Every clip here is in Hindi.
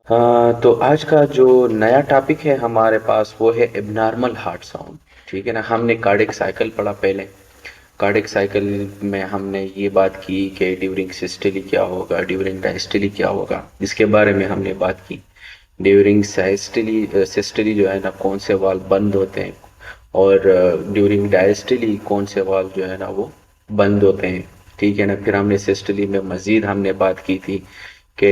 हाँ, तो आज का जो नया टॉपिक है हमारे पास वो है एबनॉर्मल हार्ट साउंड। ठीक है ना। हमने कार्डिक साइकिल पढ़ा पहले। कार्डिक साइकिल में हमने ये बात की कि ड्यूरिंग सिस्टोली क्या होगा, ड्यूरिंग डायस्टोली क्या होगा, इसके बारे में हमने बात की। ड्यूरिंग सिस्टोली सिस्टोली जो है ना कौन से वाल्व बंद होते हैं, और ड्यूरिंग डायस्टोली कौन से वाल्व जो है ना वो बंद होते हैं। ठीक है ना। फिर हमने सिस्टोली में मजीद हमने बात की थी कि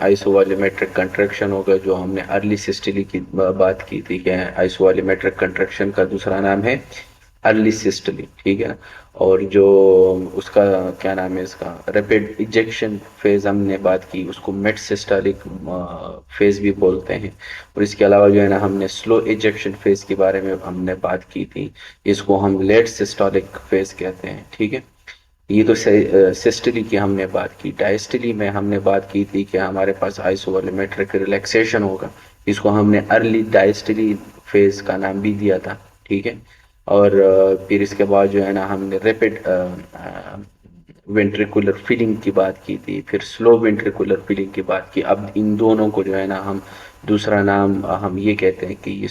आइसोवॉल्यूमेट्रिक कंट्रैक्शन होगा, जो हमने अर्ली सिस्टोली की बात की थी कि आइसोवॉल्यूमेट्रिक कंट्रैक्शन का दूसरा नाम है अर्ली सिस्टोली। ठीक है ना। और जो उसका क्या नाम है, इसका रैपिड इजेक्शन फेज हमने बात की, उसको मिड सिस्टोलिक फेज भी बोलते हैं। और इसके अलावा जो है ना हमने स्लो इजेक्शन फेज के बारे में हमने बात की थी, इसको हम लेट सिस्टोलिक फेज कहते हैं। ठीक है। ये तो सिस्टली की हमने बात की। डायस्टली में हमने बात की थी कि हमारे पास आइसोवॉल्यूमेट्रिक रिलैक्सेशन होगा, इसको हमने अर्ली डायस्टली फेज का नाम भी दिया था। ठीक है। और फिर इसके बाद जो है ना हमने रैपिड वेंट्रिकुलर फीलिंग की बात की थी, फिर स्लो वेंट्रिकुलर फीलिंग की बात की। अब इन दोनों को जो है ना हम दूसरा नाम हम ये कहते हैं कि ये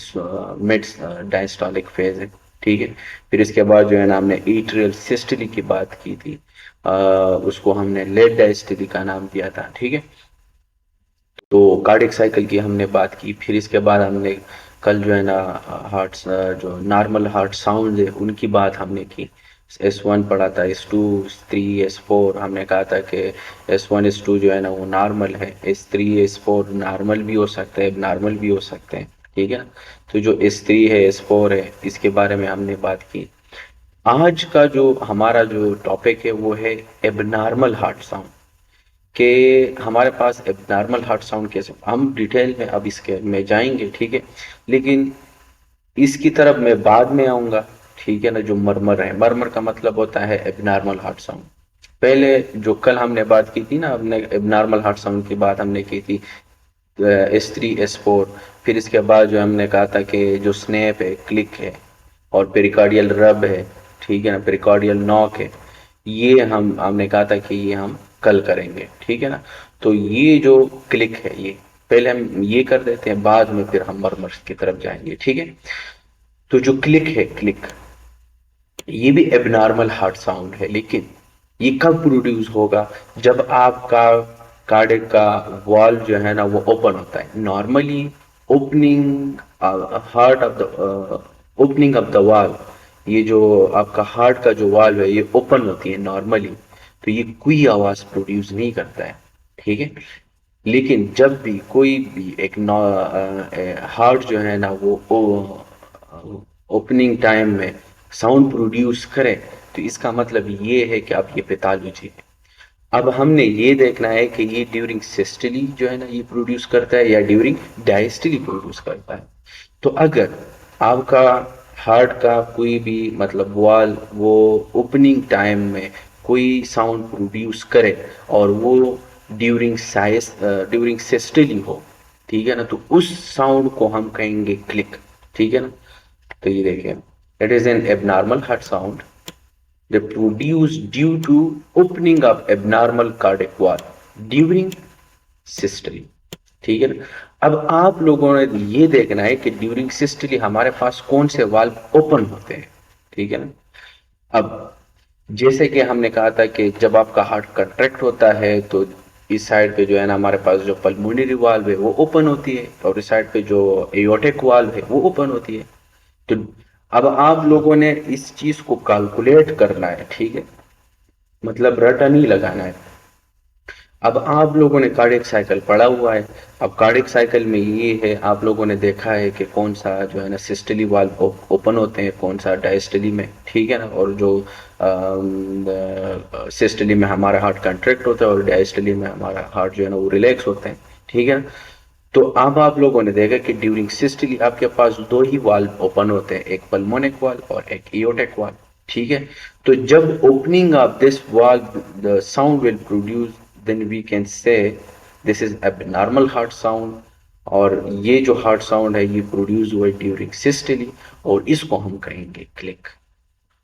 मिड डायस्टोलिक फेज है। ठीक है। फिर इसके बाद जो है ना हमने एट्रियल सिस्टली की बात की थी, उसको हमने लेट डायस्टली का नाम दिया था। ठीक है। तो कार्डिक साइकिल की हमने बात की। फिर इसके बाद हमने कल जो है ना हार्ट जो नॉर्मल हार्ट साउंड है उनकी बात हमने की। S1 पढ़ा था, S2, S3, S4। हमने कहा था कि S1 S2 जो है ना वो नॉर्मल है, S3 S4 नॉर्मल भी हो सकते हैं, नॉर्मल भी हो सकते हैं। ठीक है ना। तो जो S3 है S4 है इसके बारे में हमने बात की। आज का जो हमारा जो टॉपिक है वो है एबनॉर्मल हार्ट साउंड। कि हमारे पास एबनॉर्मल हार्ट साउंड कैसे, हम डिटेल में अब इसके में जाएंगे। ठीक है। लेकिन इसकी तरफ मैं बाद में आऊंगा। ठीक है ना। जो मरमर है, मरमर का मतलब होता है एबनॉर्मल हार्ट साउंड। पहले जो कल हमने बात की थी ना, हमने एबनॉर्मल हार्ट साउंड की बात हमने की थी S3 S4। फिर इसके बाद जो हमने कहा था कि जो स्नैप है, क्लिक है, और पेरिकार्डियल रब है। ठीक है ना। पेरिकार्डियल नॉक है। ये हमने कहा था कि ये हम कल करेंगे। ठीक है ना। तो ये जो क्लिक है, ये पहले हम ये कर देते हैं, बाद में फिर हम मरमर की तरफ जाएंगे। ठीक है। तो जो क्लिक है, क्लिक, ये भी एबनॉर्मल हार्ट साउंड है, लेकिन ये कब प्रोड्यूस होगा, जब आपका कार्डियक का वॉल्व जो है ना वो ओपन होता है। Normally opening heart of the opening of the valve, ये जो आपका हार्ट का जो वॉल्व है ये ओपन होती है नॉर्मली, तो ये कोई आवाज प्रोड्यूस नहीं करता है। ठीक है। लेकिन जब भी कोई भी एक हार्ट जो है ना वो ओपनिंग टाइम में साउंड प्रोड्यूस करे, तो इसका मतलब ये है कि अब ये पैथोलॉजी है। अब हमने ये देखना है कि ये ड्यूरिंग सिस्टली जो है ना ये प्रोड्यूस करता है या ड्यूरिंग डायस्टली प्रोड्यूस करता है। तो अगर आपका हार्ट का कोई भी मतलब वॉल वो ओपनिंग टाइम में कोई साउंड प्रोड्यूस करे, और वो ड्यूरिंग साइस ड्यूरिंग सिस्टली हो, ठीक है ना, तो उस साउंड को हम कहेंगे क्लिक। ठीक है ना। तो ये देखिए, it is an abnormal heart sound they produce due to opening of abnormal cardiac wall during systole। ठीक है ना। अब आप लोगों ने ये देखना है कि ड्यूरिंग सिस्टली हमारे पास कौन से वाल्व ओपन होते हैं। ठीक है ना। अब जैसे कि हमने कहा था कि जब आपका हार्ट कंट्रैक्ट होता है तो इस साइड पे जो है ना हमारे पास जो पल्मोनरी वाल्व है वो ओपन होती है, और इस साइड पे जो एयोटिक वाल्व है वो ओपन होती है। तो अब आप लोगों ने इस चीज को कैलकुलेट करना है। ठीक है। मतलब रटा नहीं लगाना है। अब आप लोगों ने कार्डियक साइकिल पढ़ा हुआ है। अब कार्डियक साइकिल में ये है, आप लोगों ने देखा है कि कौन सा जो है ना सिस्टली वाल्व ओपन होते हैं, कौन सा डायस्टली में। ठीक है ना। और जो सिस्टली में हमारा हार्ट कंट्रैक्ट होता है और डायस्टली में हमारा हार्ट जो है ना वो रिलैक्स होते हैं। ठीक है ना। तो अब आप लोगों ने देखा कि ड्यूरिंग सिस्टली आपके पास दो ही वाल्व ओपन होते हैं, एक पल्मोनिक वाल्व और एक एयोटिक वाल्व। ठीक है। तो जब opening of this valve the sound will produce, then we can say this is abnormal heart sound. और ये जो हार्ट साउंड है ये प्रोड्यूस हुआ ड्यूरिंग सिस्टली, और इसको हम कहेंगे क्लिक।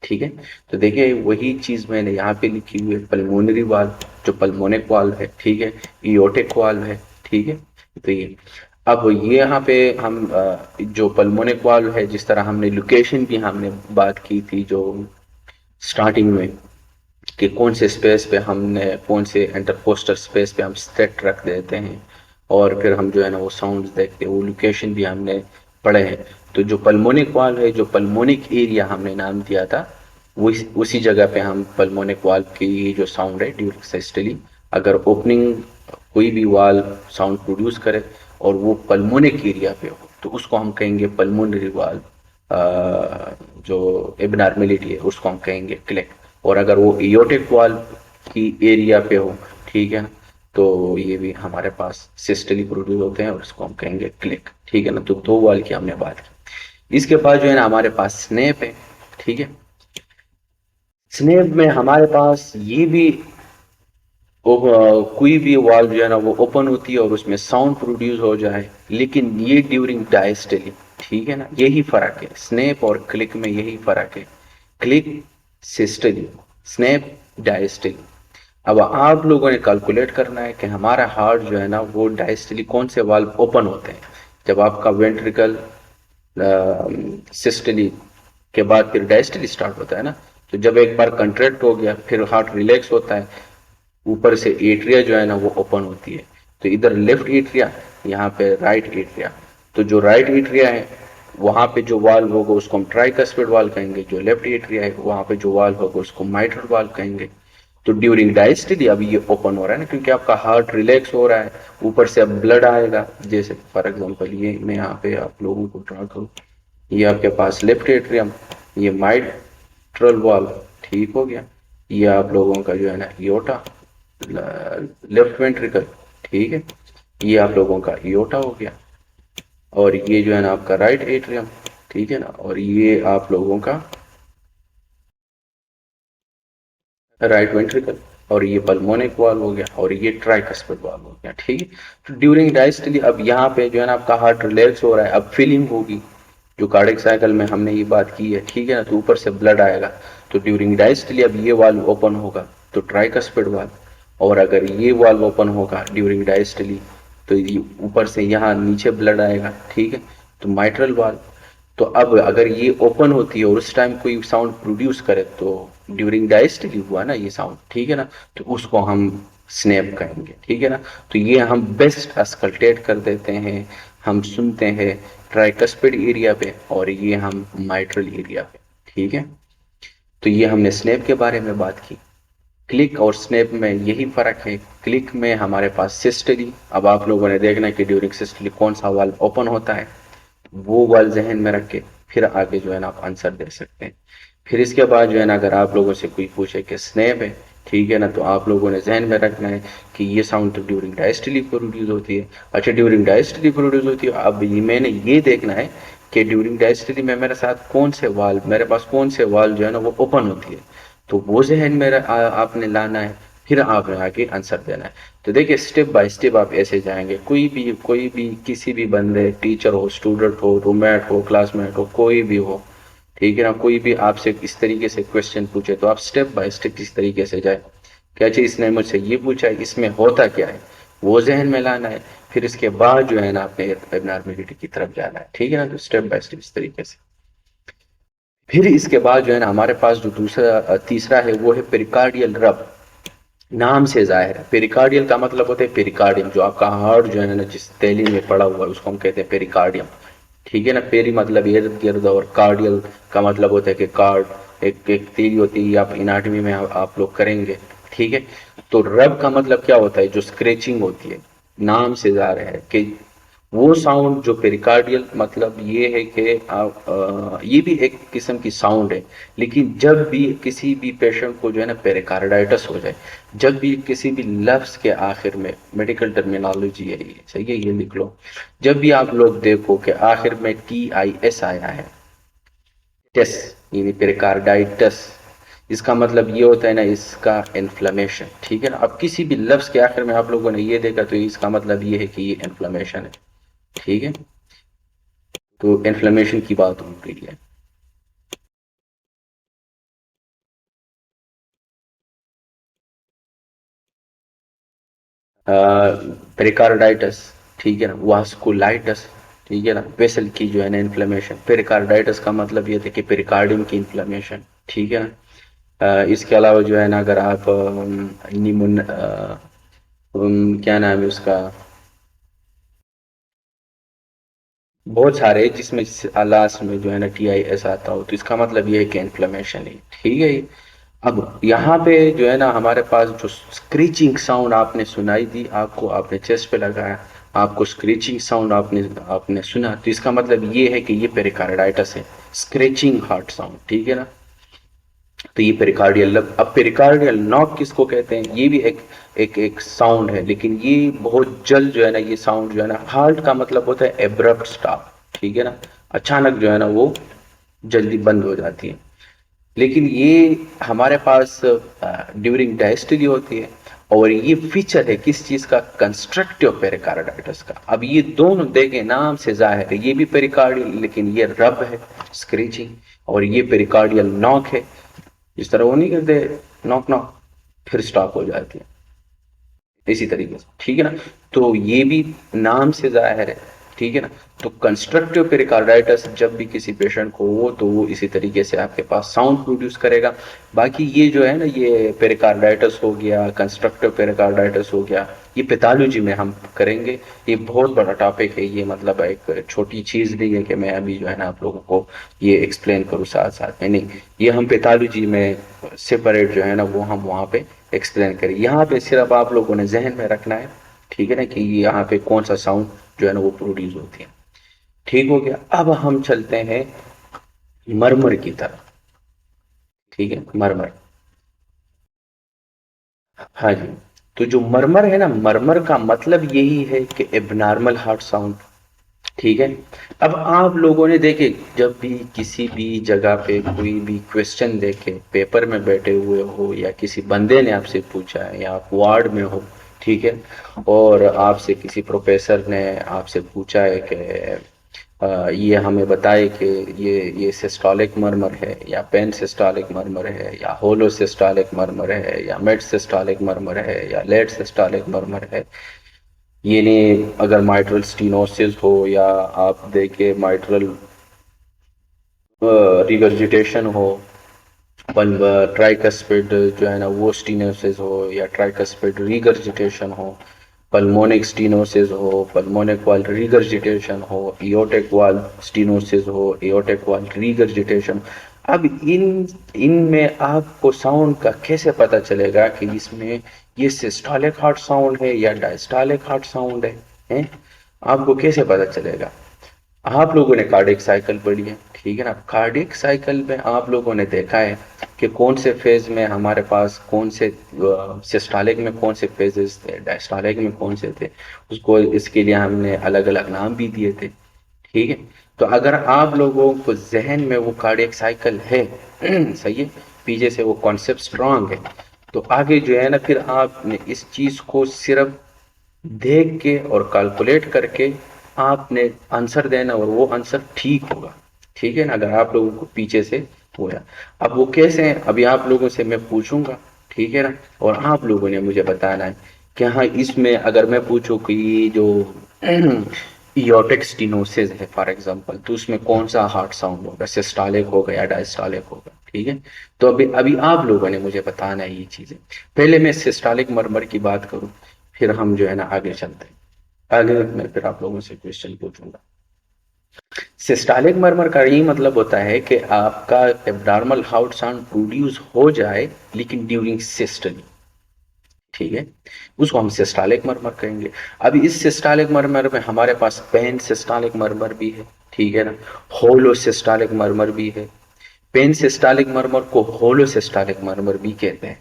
ठीक है। तो देखिए वही चीज मैंने यहाँ पे लिखी हुई है, पल्मोनरी वाल्व जो पल्मोनिक वाल्व है, ठीक है, एयोटिक वाल्व है। ठीक है। तो ये अब ये यहाँ पे हम जो पल्मोनिक वाल्व है, जिस तरह हमने लोकेशन भी हमने बात की थी जो स्टार्टिंग में, कि कौन से स्पेस पे हमने कौन से इंटरकोस्टल स्पेस पे हम स्टेट रख देते हैं, और फिर हम जो है ना वो साउंड्स देखते हैं, वो लोकेशन भी हमने पढ़े हैं। तो जो पल्मोनिक वाल्व है, जो पल्मोनिक एरिया हमने नाम दिया था, वो उसी जगह पे हम पल्मोनिक वाल्व की जो साउंड है ड्यूरिंग सिस्टोली, अगर ओपनिंग कोई भी वाल्व साउंड प्रोड्यूस करे और वो पल्मोनिक एरिया पे हो, तो उसको हम कहेंगे पल्मोनरी वाल्व। जो एबनॉर्मेलिटी है उसको हम कहेंगे क्लिक। और अगर वो एयोटिक वाल्व की एरिया पे हो, ठीक है ना, तो ये भी हमारे पास सिस्टली प्रोड्यूस होते हैं और इसको हम कहेंगे क्लिक, ठीक है ना। तो दो वाल की हमने बात की। इसके बाद जो है ना हमारे पास स्नेप है, ठीक है। स्नेप में हमारे पास ये भी कोई भी वाल्व जो है ना वो ओपन होती है और उसमें साउंड प्रोड्यूस हो जाए, लेकिन ये ड्यूरिंग डायस्टली, ठीक है ना। यही फर्क है स्नेप और क्लिक में, यही फर्क है। Click systole, snap diastole. अब आप लोगों ने कैलकुलेट करना है कि हमारा हार्ट जो है ना वो डायस्टली कौन से वाल्व ओपन होते हैं। जब आपका वेंट्रिकल सिस्टली के बाद फिर डायस्टली स्टार्ट होता है ना, तो जब एक बार कंट्रैक्ट हो गया फिर हार्ट रिलैक्स होता है, ऊपर से एट्रिया जो है ना वो ओपन होती है। तो इधर लेफ्ट एट्रिया, यहाँ पे राइट एट्रिया। तो जो राइट एट्रिया है वहां पे जो वाल्व होगा उसको हम ट्राइकस्पिड वाल्व कहेंगे, जो लेफ्ट एट्रिया है वहां पे जो वाल्व होगा उसको माइट्रल वाल्व कहेंगे। तो ड्यूरिंग डायस्टली अभी ये ओपन हो रहा है ना, क्योंकि आपका हार्ट रिलैक्स हो रहा है, ऊपर से अब ब्लड आएगा। जैसे फॉर एग्जांपल ये मैं यहाँ पे आप लोगों को ड्रा करूँ, ये आपके पास लेफ्ट एट्रियम, ये माइट्रल वाल्व, ठीक हो गया। ये आप लोगों का जो है ना इयोटा, लेफ्ट वेंट्रिकल, ठीक है। ये आप लोगों का इयोटा हो गया, और ये जो है ना आपका राइट एट्रियम, ठीक है ना। और ये आप लोगों का राइट वेंट्रिकल, और ये पल्मोनिक वाल्व हो गया, और ये ट्राइकस्पिड वाल्व हो गया, ठीक है। तो ड्यूरिंग डायस्टली अब यहाँ पे जो है ना आपका हार्ट रिलैक्स हो रहा है, अब फीलिंग होगी, जो कार्डियक साइकिल में हमने ये बात की है, ठीक है ना। तो ऊपर से ब्लड आएगा, तो ड्यूरिंग डायस्टली अब ये वाल्व ओपन होगा, तो ट्राइकस्पिड वाल्व। और अगर ये वाल्व ओपन होगा ड्यूरिंग डायस्टली, तो ये ऊपर से यहाँ नीचे ब्लड आएगा, ठीक है, तो माइट्रल वाल्व। तो अब अगर ये ओपन होती है और उस टाइम कोई साउंड प्रोड्यूस करे, तो ड्यूरिंग डायस्टली हुआ ना ये साउंड, ठीक है ना, तो उसको हम स्नैप कहेंगे, ठीक है ना। तो ये हम बेस्ट अस्कल्टेट कर देते हैं, हम सुनते हैं ट्राइकस्पिड एरिया पे, और ये हम माइट्रल एरिया पे, ठीक है। तो ये हमने स्नैप के बारे में बात की। क्लिक और स्नैप में यही फर्क है। क्लिक में हमारे पास सिस्टली, अब आप लोगों ने देखना है कि ड्यूरिंग सिस्टली कौन सा वाल्व ओपन होता है, वो वाल जहन में रख के फिर आगे जो है ना आप आंसर दे सकते हैं। फिर इसके बाद जो है ना अगर आप लोगों से कोई पूछे कि स्नेप है, ठीक है ना, तो आप लोगों ने जहन में रखना है कि ये साउंड तो ड्यूरिंग डायस्टली प्रोड्यूस होती है। अच्छा, ड्यूरिंग डायस्टली प्रोड्यूस होती है, अब मैंने ये देखना है कि ड्यूरिंग डायस्टली में मेरे साथ कौन से वाल, मेरे पास कौन से वाल जो है ना वो ओपन होती है, तो वो जहन में आपने लाना है, फिर आपने आगे आंसर देना है। तो देखिए स्टेप बाय स्टेप आप ऐसे जाएंगे। कोई भी किसी भी बंदे, टीचर हो, स्टूडेंट हो, रूममेट हो, क्लासमेट हो, कोई भी हो, ठीक है ना, कोई भी आपसे इस तरीके से क्वेश्चन पूछे तो आप स्टेप बाय स्टेप इस तरीके से जाए। क्या चीज इसने मुझसे ये पूछा है, इसमें होता क्या है, वो जहन में लाना है। फिर इसके बाद जो है ना आपने एबनॉर्मेलिटी की तरफ जाना है, ठीक है ना। तो स्टेप बाय स्टेप इस तरीके से। फिर इसके बाद जो है ना हमारे पास जो दूसरा तीसरा है वो है पेरिकार्डियल रब। नाम से जाहिर है, पेरिकार्डियल का मतलब होता है पेरिकार्डियम, जो आपका हार्ट जो है ना जिस थैली में पड़ा हुआ है उसको हम कहते हैं पेरिकार्डियम, ठीक है ना। पेरी मतलब इर्द गिर्द, और कार्डियल का मतलब होता है कि कार्ड, एक थैली होती है, आप इनाटमी में आप लोग करेंगे, ठीक है। तो रब का मतलब क्या होता है, जो स्क्रेचिंग होती है, नाम से जा रहा है कि वो साउंड जो पेरिकार्डियल, मतलब ये है कि ये भी एक किस्म की साउंड है। लेकिन जब भी किसी भी पेशेंट को जो है ना पेरिकार्डाइटिस हो जाए, जब भी किसी भी लफ्ज के आखिर में, मेडिकल टर्मिनोलॉजी है ये, सही है, ये लिख लो। जब भी आप लोग देखो कि आखिर में TIS आया है, टेस, यानी पेरिकार्डाइटिस, इसका मतलब ये होता है ना इसका इन्फ्लेमेशन, ठीक है ना। अब किसी भी लफ्ज के आखिर में आप लोगों ने ये देखा तो इसका मतलब ये है कि ये इन्फ्लेमेशन है, ठीक है। तो इन्फ्लेमेशन की बात हो रही है। पेरिकार्डाइटिस, ठीक है ना, वास्कुलाइटस, ठीक है ना, वेसल की जो है ना इन्फ्लेमेशन, पेरिकार्डाइटिस का मतलब ये था कि पेरिकार्डियम की इन्फ्लेमेशन, ठीक है ना। इसके अलावा जो है ना अगर आप क्या नाम है उसका, बहुत सारे जिसमें लास्ट में जो है ना TIS आता हो, तो इसका मतलब ये है कि इन्फ्लेमेशन है, ठीक है। अब यहाँ पे जो है ना हमारे पास जो स्क्रीचिंग साउंड आपने सुनाई दी, आपको आपने चेस्ट पे लगाया, आपको स्क्रीचिंग साउंड आपने आपने सुना, तो इसका मतलब ये है कि ये पेरिकार्डाइटिस है, स्क्रेचिंग हार्ट साउंड, ठीक है ना। तो ये पेरिकार्डियल, अब पेरिकार्डियल नॉक किसको कहते हैं, ये भी एक साउंड है, लेकिन ये बहुत जल्द जो है ना ये साउंड जो है ना, हार्ट का मतलब होता है एब्रप्ट स्टॉप, ठीक है ना, अचानक जो है ना वो जल्दी बंद हो जाती है। लेकिन ये हमारे पास ड्यूरिंग डायस्टोली होती है, और ये फीचर है किस चीज का, कंस्ट्रक्टिव पेरिकार्डाइटिस का। अब ये दोनों देखें नाम से जाहिर है ये भी पेरिकार्डियल, लेकिन ये रब है, स्क्रीचिंग, और ये पेरिकार्डियल नॉक है, इस तरह वो नहीं करते नॉक नॉक फिर स्टॉप हो जाती है, इसी तरीके से, ठीक है ना। तो ये भी नाम से जाहिर है, ठीक है ना। तो कंस्ट्रक्टिव पेरिकार्डाइटिस जब भी किसी पेशेंट को हो तो वो इसी तरीके से आपके पास साउंड प्रोड्यूस करेगा। बाकी ये जो है ना ये पेरिकार्डाइटिस हो गया, कंस्ट्रक्टिव पेरिकार्डाइटिस हो गया, ये पैथोलॉजी में हम करेंगे, ये बहुत बड़ा टॉपिक है, ये मतलब एक छोटी चीज नहीं है कि मैं अभी जो है ना आप लोगों को ये एक्सप्लेन करूँ साथ साथ में, नहीं, ये हम पैथोलॉजी में सेपरेट जो है ना वो हम वहाँ पे एक्सप्लेन करें। यहाँ पे सिर्फ आप लोगों ने जहन में रखना है, ठीक है ना, कि यहाँ पे कौन सा साउंड जो है ना वो प्रोड्यूस होती है, ठीक हो गया। अब हम चलते हैं मरमर की तरफ, ठीक है, मरमर, हाँ जी। तो जो मरमर है ना, मरमर का मतलब यही है कि एबनॉर्मल हार्ट साउंड, ठीक है। अब आप लोगों ने देखे जब भी किसी भी जगह पे कोई भी क्वेश्चन देखे, पेपर में बैठे हुए हो या किसी बंदे ने आपसे पूछा है या आप वार्ड में हो, ठीक है, और आपसे किसी प्रोफेसर ने आपसे पूछा है कि ये हमें बताए कि ये सिस्टोलिक मरमर है या पेन सिस्टोलिक मरमर है या होलो सिस्टोलिक मरमर है या मिड सिस्टोलिक मरमर है या लेट सिस्टोलिक मरमर है, ये नहीं, अगर माइट्रल स्टीनोसिस हो या आप देखे माइट्रल रिगर्जिटेशन हो, ट्राइकस्पिड जो है ना वो स्टीनोसिस हो या ट्राइकस्पिड रिगर्जिटेशन हो, पल्मोनिक स्टीनोसिस हो, पल्मोनिक वाल रिगर्जिटेशन हो, एओर्टिक वाल स्टीनोसिस हो, एओर्टिक वाल रिगर्जिटेशन। अब इनमें आपको साउंड का कैसे पता चलेगा कि इसमें ये सिस्टोलिक हार्ट साउंड है या डायस्टोलिक हार्ट साउंड है, हैं? आपको कैसे पता चलेगा? आप लोगों ने कार्डियक साइकिल पढ़ी है, ठीक है ना, कार्डियक साइकिल में आप लोगों ने देखा है कि कौन से फेज में हमारे पास कौन से सिस्टोलिक में कौन से फेजेस थे, डायस्टोलिक में कौन से थे, उसको इसके लिए हमने अलग अलग नाम भी दिए थे, ठीक है। तो अगर आप लोगों को जहन में वो कार्डियक साइकिल है सही है, पीछे से वो कॉन्सेप्ट स्ट्रांग है, तो आगे जो है ना फिर आपने इस चीज को सिर्फ देख के और कैलकुलेट करके आपने आंसर देना, और वो आंसर ठीक होगा, ठीक है ना, अगर आप लोगों को पीछे से होया। अब वो कैसे हैं अभी आप लोगों से मैं पूछूंगा, ठीक है ना, और आप लोगों ने मुझे बताना है कि हाँ इसमें अगर मैं पूछूं कि ये जो इयोटिक स्टीनोसिस है फॉर एग्जांपल, तो उसमें कौन सा हार्ट साउंड होगा, सिस्टोलिक होगा या डायस्टोलिक होगा, ठीक है। तो अभी अभी आप लोगों ने मुझे बताना है ये चीजें। पहले मैं सिस्टोलिक मरमर की बात करूं, फिर हम जो है ना आगे चलते हैं, आगे मैं फिर आप लोगों से क्वेश्चन पूछूंगा। सिस्टोलिक मरमर का ये मतलब होता है कि आपका एब्नॉर्मल हार्ट साउंड प्रोड्यूस हो जाए लेकिन ड्यूरिंग सिस्टोली, ठीक है, उसको हम सिस्टोलिक मरमर कहेंगे। अब इस सिस्टोलिक मरमर में हमारे पास पेन सिस्टोलिक मरमर भी है, ठीक है ना, होलो सिस्टोलिक मरमर भी है। पेन सिस्टोलिक मरमर को होलो सिस्टोलिक मरमर भी कहते हैं।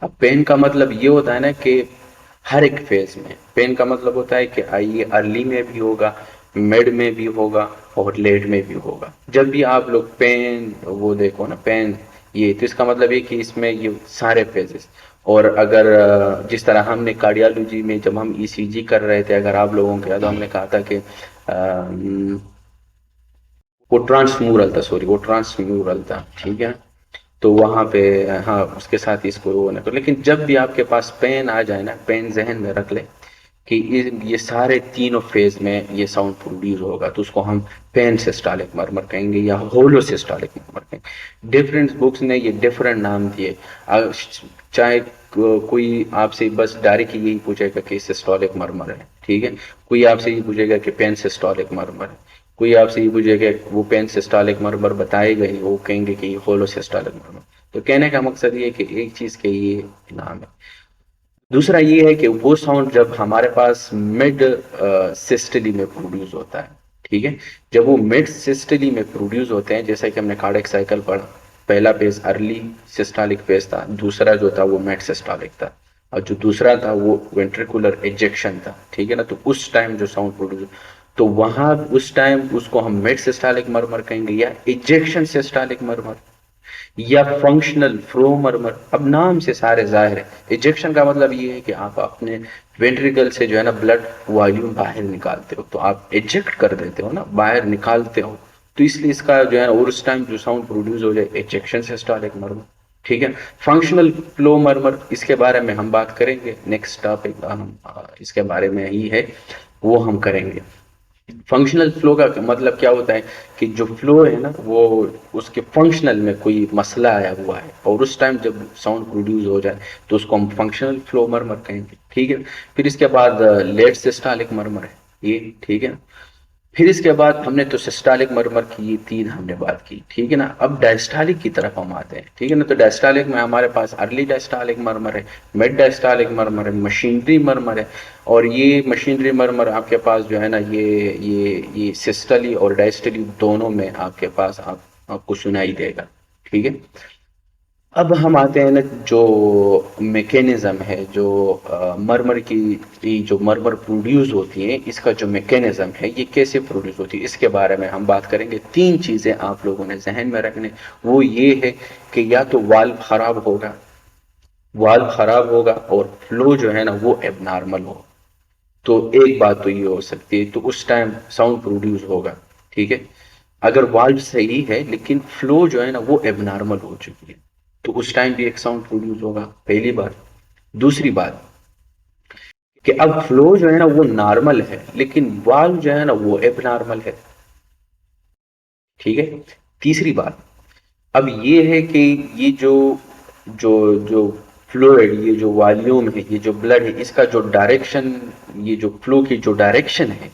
अब पेन का मतलब ये होता है ना कि हर एक फेज में, पेन का मतलब होता है कि ये अर्ली में भी होगा, मिड में भी होगा और लेट में भी होगा। जब भी आप लोग पेन वो देखो ना पेन, ये तो इसका मतलब ये कि इसमें ये सारे फेजेस। और अगर जिस तरह हमने कार्डियोलॉजी में जब हम ईसीजी कर रहे थे, अगर आप लोगों को याद हो, हमने कहा था कि वो ट्रांसम्यूरल था, सॉरी वो ट्रांसम्यूरल था, ठीक है। तो वहां पे हाँ उसके साथ इसको वो ना करो, लेकिन जब भी आपके पास पेन आ जाए ना, पेन जहन में रख ले कि ये सारे तीनों फेज में ये साउंड प्रोड्यूस होगा, तो उसको हम पेन सिस्टोलिक मरमर कहेंगे या होलो सिस्टोलिक मरमर कहेंगे। डिफरेंट बुक्स ने ये डिफरेंट नाम दिए। चाहे कोई आपसे बस डायरेक्ट यही पूछेगा कि सिस्टोलिक मरमर है, ठीक है, कोई आपसे ये पूछेगा कि पेन सिस्टोलिक मरमर है, कोई आपसे ये पूछेगा वो पेन सिस्टोलिक मरमर बताएगा ही, वो कहेंगे कि ये होलो सिस्टोलिक मरमर। तो कहने का मकसद ये है कि एक चीज के ये नाम है। दूसरा ये है कि वो साउंड जब हमारे पास मिड सिस्टली में प्रोड्यूस होता है, ठीक है, जब वो मिड सिस्टली में प्रोड्यूस होते हैं, जैसा कि हमने कार्डियक साइकिल पढ़ा, पहला फेज अर्ली सिस्टोलिक फेज था, दूसरा जो था वो मिड सिस्टोलिक था, और जो दूसरा था वो वेंट्रिकुलर इजेक्शन था, ठीक है ना। तो उस टाइम जो साउंड प्रोड्यूस, तो वहां उस टाइम उसको हम मिड सिस्टोलिक मरमर कहेंगे या इजेक्शन सिस्टोलिक मरमर या फंक्शनल फ्लो मरमर। अब नाम से सारे जाहिर है। इजेक्शन का मतलब ये है कि आप अपने वेंट्रिकल से जो है ना ब्लड वॉल्यूम बाहर निकालते हो, तो आप इजेक्ट कर देते हो ना, बाहर निकालते हो, तो इसलिए इसका जो है ना, और उस टाइम जो साउंड प्रोड्यूस हो जाए, इजेक्शन सिस्टोलिक मरमर, ठीक है। फंक्शनल फ्लो मरमर, इसके बारे में हम बात करेंगे नेक्स्ट टॉपिक, हम इसके बारे में ही है, वो हम करेंगे। फंक्शनल फ्लो का मतलब क्या होता है कि जो फ्लो है ना वो उसके फंक्शनल में कोई मसला आया हुआ है, और उस टाइम जब साउंड प्रोड्यूस हो जाए तो उसको हम फंक्शनल फ्लो मरमर कहेंगे, ठीक है। फिर इसके बाद लेट सिस्टोलिक मरमर है ये, ठीक है। फिर इसके बाद हमने तो सिस्टोलिक मरमर की ये तीन हमने बात की, ठीक है ना। अब डायस्टोलिक की तरफ हम आते हैं, ठीक है ना। तो डायस्टोलिक में हमारे पास अर्ली डायस्टोलिक मरमर है, मिड डायस्टोलिक मरमर है, मशीनरी मरमर है। और ये मशीनरी मरमर आपके पास जो है ना, ये सिस्टली और डायस्टली दोनों में आपके पास आपको सुनाई देगा, ठीक है। अब हम आते हैं ना, जो मैकेनिज्म है, जो मरमर की, ये जो मरमर प्रोड्यूस होती है, इसका जो मैकेनिज्म है, ये कैसे प्रोड्यूस होती है, इसके बारे में हम बात करेंगे। तीन चीजें आप लोगों ने जहन में रखने, वो ये है कि या तो वाल्व खराब होगा, वाल्व खराब होगा और फ्लो जो है ना वो एबनॉर्मल हो, तो एक बात तो ये हो सकती है, तो उस टाइम साउंड प्रोड्यूस होगा, ठीक है। अगर वाल्व सही है लेकिन फ्लो जो है ना वो एबनॉर्मल हो चुकी है, तो उस टाइम भी एक साउंड प्रोड्यूस होगा, पहली बात। दूसरी बात कि अब फ्लो जो है ना वो नॉर्मल है लेकिन वाल्व जो है ना वो एबनॉर्मल है, ठीक है। तीसरी बात अब ये है कि ये जो जो जो फ्लूइड, ये जो वॉल्यूम है, ये जो ब्लड है, इसका जो डायरेक्शन, ये जो फ्लो की जो डायरेक्शन है,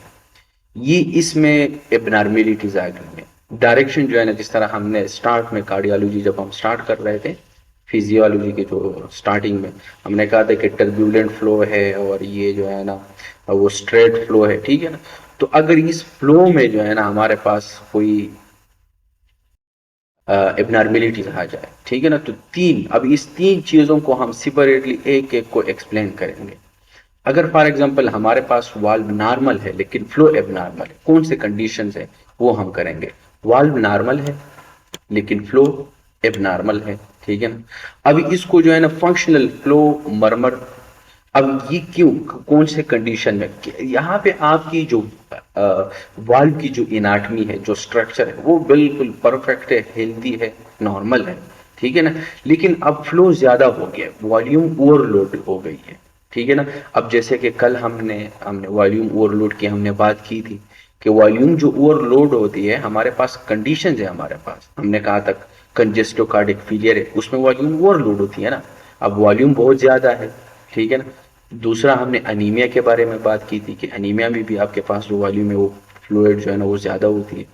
ये इसमें एबनॉर्मेलिटीज आ गई है। डायरेक्शन जो है ना, जिस तरह हमने स्टार्ट में कार्डियोलॉजी जब हम स्टार्ट कर रहे थे, फिजियोलॉजी के जो स्टार्टिंग में हमने कहा था कि टर्ब्यूलेंट फ्लो है और ये जो है ना वो स्ट्रेट फ्लो है, ठीक है ना। तो अगर इस फ्लो में जो है ना हमारे पास कोई एबनॉर्मेलिटीज आ जाए, ठीक है ना, तो तीन, अब इस तीन चीजों को हम सेपरेटली एक एक को एक्सप्लेन करेंगे। अगर फॉर एग्जांपल हमारे पास वाल्व नॉर्मल है लेकिन फ्लो एबनॉर्मल है, कौन से कंडीशंस है वो हम करेंगे। वाल्व नॉर्मल है लेकिन फ्लो एबनॉर्मल है, ठीक है ना। अब इसको जो है ना फंक्शनल फ्लो मरमर, अब ये क्यों, कौन से कंडीशन में, यहाँ पे आपकी जो वाल्व की जो इनाटमी है, जो स्ट्रक्चर है, वो बिल्कुल परफेक्ट है, हेल्दी है, नॉर्मल है, ठीक है ना। लेकिन अब फ्लो ज्यादा हो गया, वॉल्यूम ओवरलोड हो गई है, ठीक है ना। अब जैसे कि कल हमने हमने वॉल्यूम ओवरलोड की हमने बात की थी कि वॉल्यूम जो ओवरलोड होती है, हमारे पास कंडीशंस है, हमारे पास हमने कहा था कंजेस्टिव कार्डियक फेलियर है, उसमें वॉल्यूम ओवरलोड होती है ना। अब वॉल्यूम बहुत ज्यादा है, ठीक है ना। दूसरा हमने अनीमिया के बारे में बात की थी कि अनीमिया में भी आपके पास जो वॉल्यूम है वो फ्लूइड जो है ना वो ज्यादा होती है।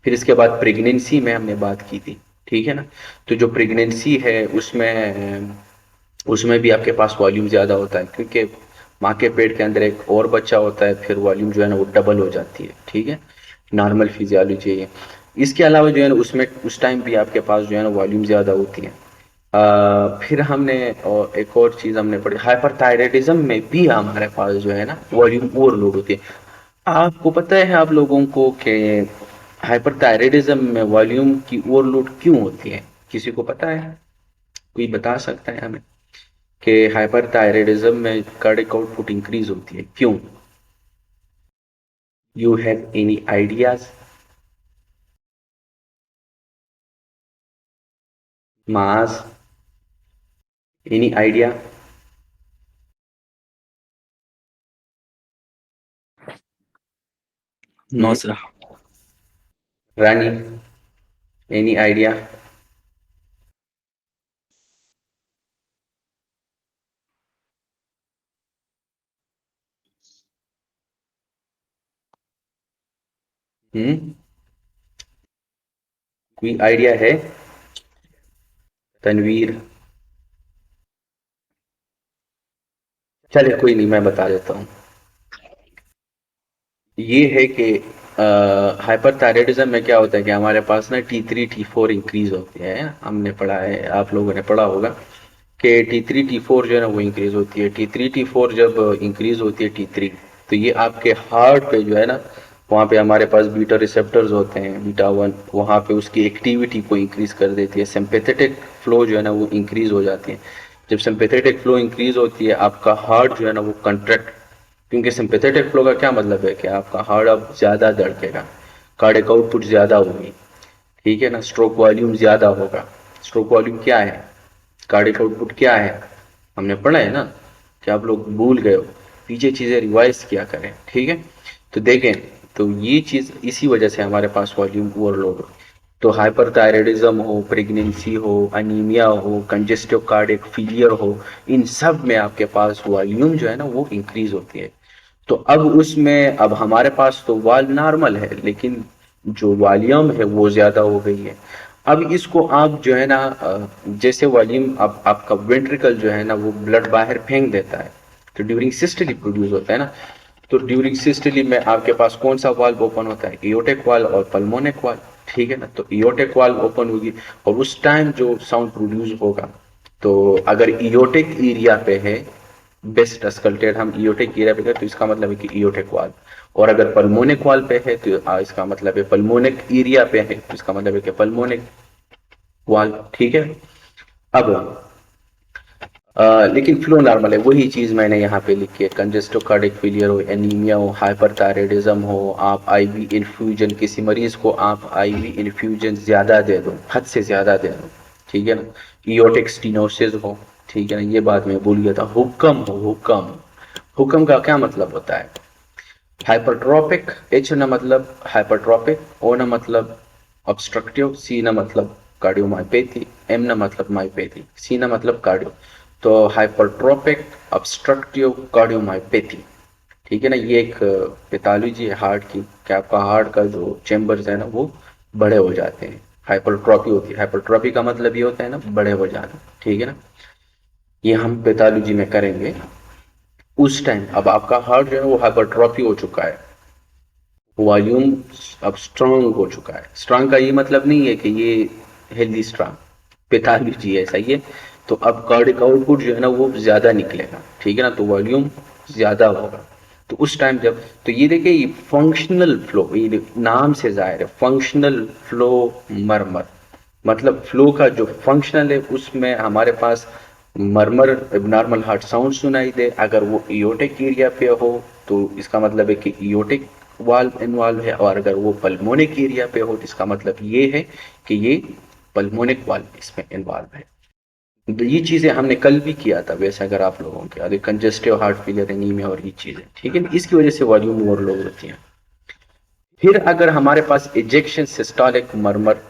फिर इसके बाद प्रेगनेंसी में हमने बात की थी, ठीक है ना। तो जो प्रेगनेंसी है उसमें उसमें भी आपके पास वॉल्यूम ज्यादा होता है, क्योंकि माँ के पेट के अंदर एक और बच्चा होता है, फिर वॉल्यूम जो है ना वो डबल हो जाती है, ठीक है। नॉर्मल फिजियोलॉजी है। इसके अलावा जो है ना उसमें उस टाइम भी आपके पास जो है ना वॉल्यूम ज्यादा होती है। फिर हमने और एक और चीज हमने पढ़ी, हाइपरथायराइडिज्म में भी हमारे पास जो है ना वॉल्यूम ओवरलोड होती है। आपको पता है आप लोगों को कि हाइपरथायराइडिज्म में वॉल्यूम की ओवरलोड क्यों होती है, किसी को पता है, कोई बता सकता है हमें कि हाइपरथायराइडिज्म में कार्डियक आउटपुट इंक्रीज होती है क्यों। यू हैव एनी आइडियाज, मास, एनी आइडिया। हम्म, नौसरा। Rani, any idea? हम्म, कोई आइडिया है? तनवीर? चलिए कोई नहीं, मैं बता देता हूँ। ये है कि हाइपरथायराइडिज्म में क्या होता है कि हमारे पास ना T3 T4 इंक्रीज होती है। हमने पढ़ा है, आप लोगों ने पढ़ा होगा कि T3 T4 जो है ना वो इंक्रीज होती है। T3 T4 जब इंक्रीज होती है T3, तो ये आपके हार्ट पे जो है ना, वहाँ पे हमारे पास बीटा रिसेप्टर्स होते हैं, बीटा 1, वहाँ पे उसकी एक्टिविटी को इंक्रीज कर देती है। सिंपैथेटिक फ्लो जो है ना वो इंक्रीज हो जाती है। जब सिंपैथेटिक फ्लो इंक्रीज होती है, आपका हार्ट जो है ना वो कंट्रैक्ट, क्योंकि सिंपैथेटिक फ्लो का क्या मतलब है कि आपका हार्ट अब ज़्यादा धड़केगा, कार्डियक आउटपुट ज़्यादा होगी, ठीक है ना, स्ट्रोक वॉल्यूम ज़्यादा होगा। स्ट्रोक वॉल्यूम क्या है, कार्डियक आउटपुट क्या है, हमने पढ़ा है ना, कि आप लोग भूल गए हो, पीछे चीज़ें रिवाइज किया करें, ठीक है। तो देखें, तो ये चीज़ इसी वजह से हमारे पास वॉल्यूम ओवरलोड हो। तो हाइपरथायराइडिज्म हो, प्रेगनेंसी हो, अनीमिया हो, कंजेस्टिव कार्डियक फेलियर हो, इन सब में आपके पास वॉल्यूम जो है ना वो इंक्रीज होती है। तो अब उसमें, अब हमारे पास तो वाल नॉर्मल है, लेकिन जो वॉल्यूम है वो ज्यादा हो गई है। अब इसको आप जो है ना जैसे वॉल्यूम, अब आपका वेंट्रिकल जो है ना वो ब्लड बाहर फेंक देता है, तो ड्यूरिंग सिस्टली प्रोड्यूस होता है ना। तो ड्यूरिंग सिस्टली में आपके पास कौन सा वाल्व ओपन होता है, एओर्टिक वाल्व और पल्मोनिक वाल्व, ठीक है ना। तो एओर्टिक वाल्व ओपन होगी और उस टाइम जो साउंड प्रोड्यूस होगा, तो अगर एओर्टिक एरिया पे है, बेस्ट अस्कल्टेड हम ईओटेक एरिया पे है, तो इसका मतलब है कि ईओटेक वाल। और अगर पल्मोनिक वाल पे है तो इसका मतलब है पल्मोनिक एरिया पे है, तो इसका मतलब है कि पल्मोनिक वाल, ठीक है। अब लेकिन फ्लो नॉर्मल है, वही चीज मैंने यहाँ पे लिखी है। कंजेस्टिव कार्डियक फेलियर हो, एनीमिया हो, हाइपरथायराइडिज्म हो, आप आईवी इन्फ्यूजन, किसी मरीज को आप आईवी इन्फ्यूजन ज्यादा दे दो, हद से ज्यादा दे दो, ठीक है ना, इयोटिक स्टीनोसिस हो, ठीक है ना, ये बात मैं भूल गया था। हुक्म हो, हुक्म, हुक्म का क्या मतलब होता है, हाइपरट्रोपिक, एच ना मतलब हाइपरट्रोपिक, ओ ना मतलब ऑब्स्ट्रक्टिव, सी ना मतलब कार्डियोमायोपैथी, एम ना मतलब मायोपैथी, सी ना मतलब कार्डियो। तो हाइपरट्रोपिक ऑब्स्ट्रक्टिव कार्डियोमायोपैथी, ठीक है ना, ये एक पैथोलॉजी है हार्ट की, कि आपका हार्ट का जो चेम्बर्स है ना वो बड़े हो जाते हैं, हाइपरट्रॉपी होती है। हाइपरट्रॉपी का मतलब ये होता है ना बड़े हो जाना, ठीक है ना। ये हम पैथोलॉजी में करेंगे उस टाइम। अब आपका हार्ट जो है वो हाइपरट्रॉफी हो चुका है, वॉल्यूम अब स्ट्रांग हो चुका है। स्ट्रांग का ये मतलब नहीं है कि ये हेल्दी स्ट्रांग, पैथोलॉजी है, सही है। तो अब कार्डिक आउटपुट जो है ना वो ज्यादा निकलेगा, ठीक है ना, तो वॉल्यूम ज्यादा होगा। तो उस टाइम जब, तो ये देखिए ये फंक्शनल फ्लो, ये नाम से जाहिर है फंक्शनल फ्लो मरमर, मतलब फ्लो का जो फंक्शनल है उसमें हमारे पास मरमर एबनॉर्मल हार्ट साउंड सुनाई दे। अगर वो इयोटिक एरिया पे हो तो इसका मतलब है कि इयोटिक वाल्व इन्वॉल्व है, और अगर वो पल्मोनिक एरिया पे हो तो इसका मतलब ये है कि ये पल्मोनिक वाल्व इसमें इन्वॉल्व है। तो ये चीजें हमने कल भी किया था वैसे, अगर आप लोगों के अगर कंजेस्टिव हार्ट फेलियर, एनीमिया और ये चीजें, ठीक है, इसकी वजह से वॉल्यूम ओवरलोड होती है। फिर अगर हमारे पास इजेक्शन सिस्टोलिक मरमर,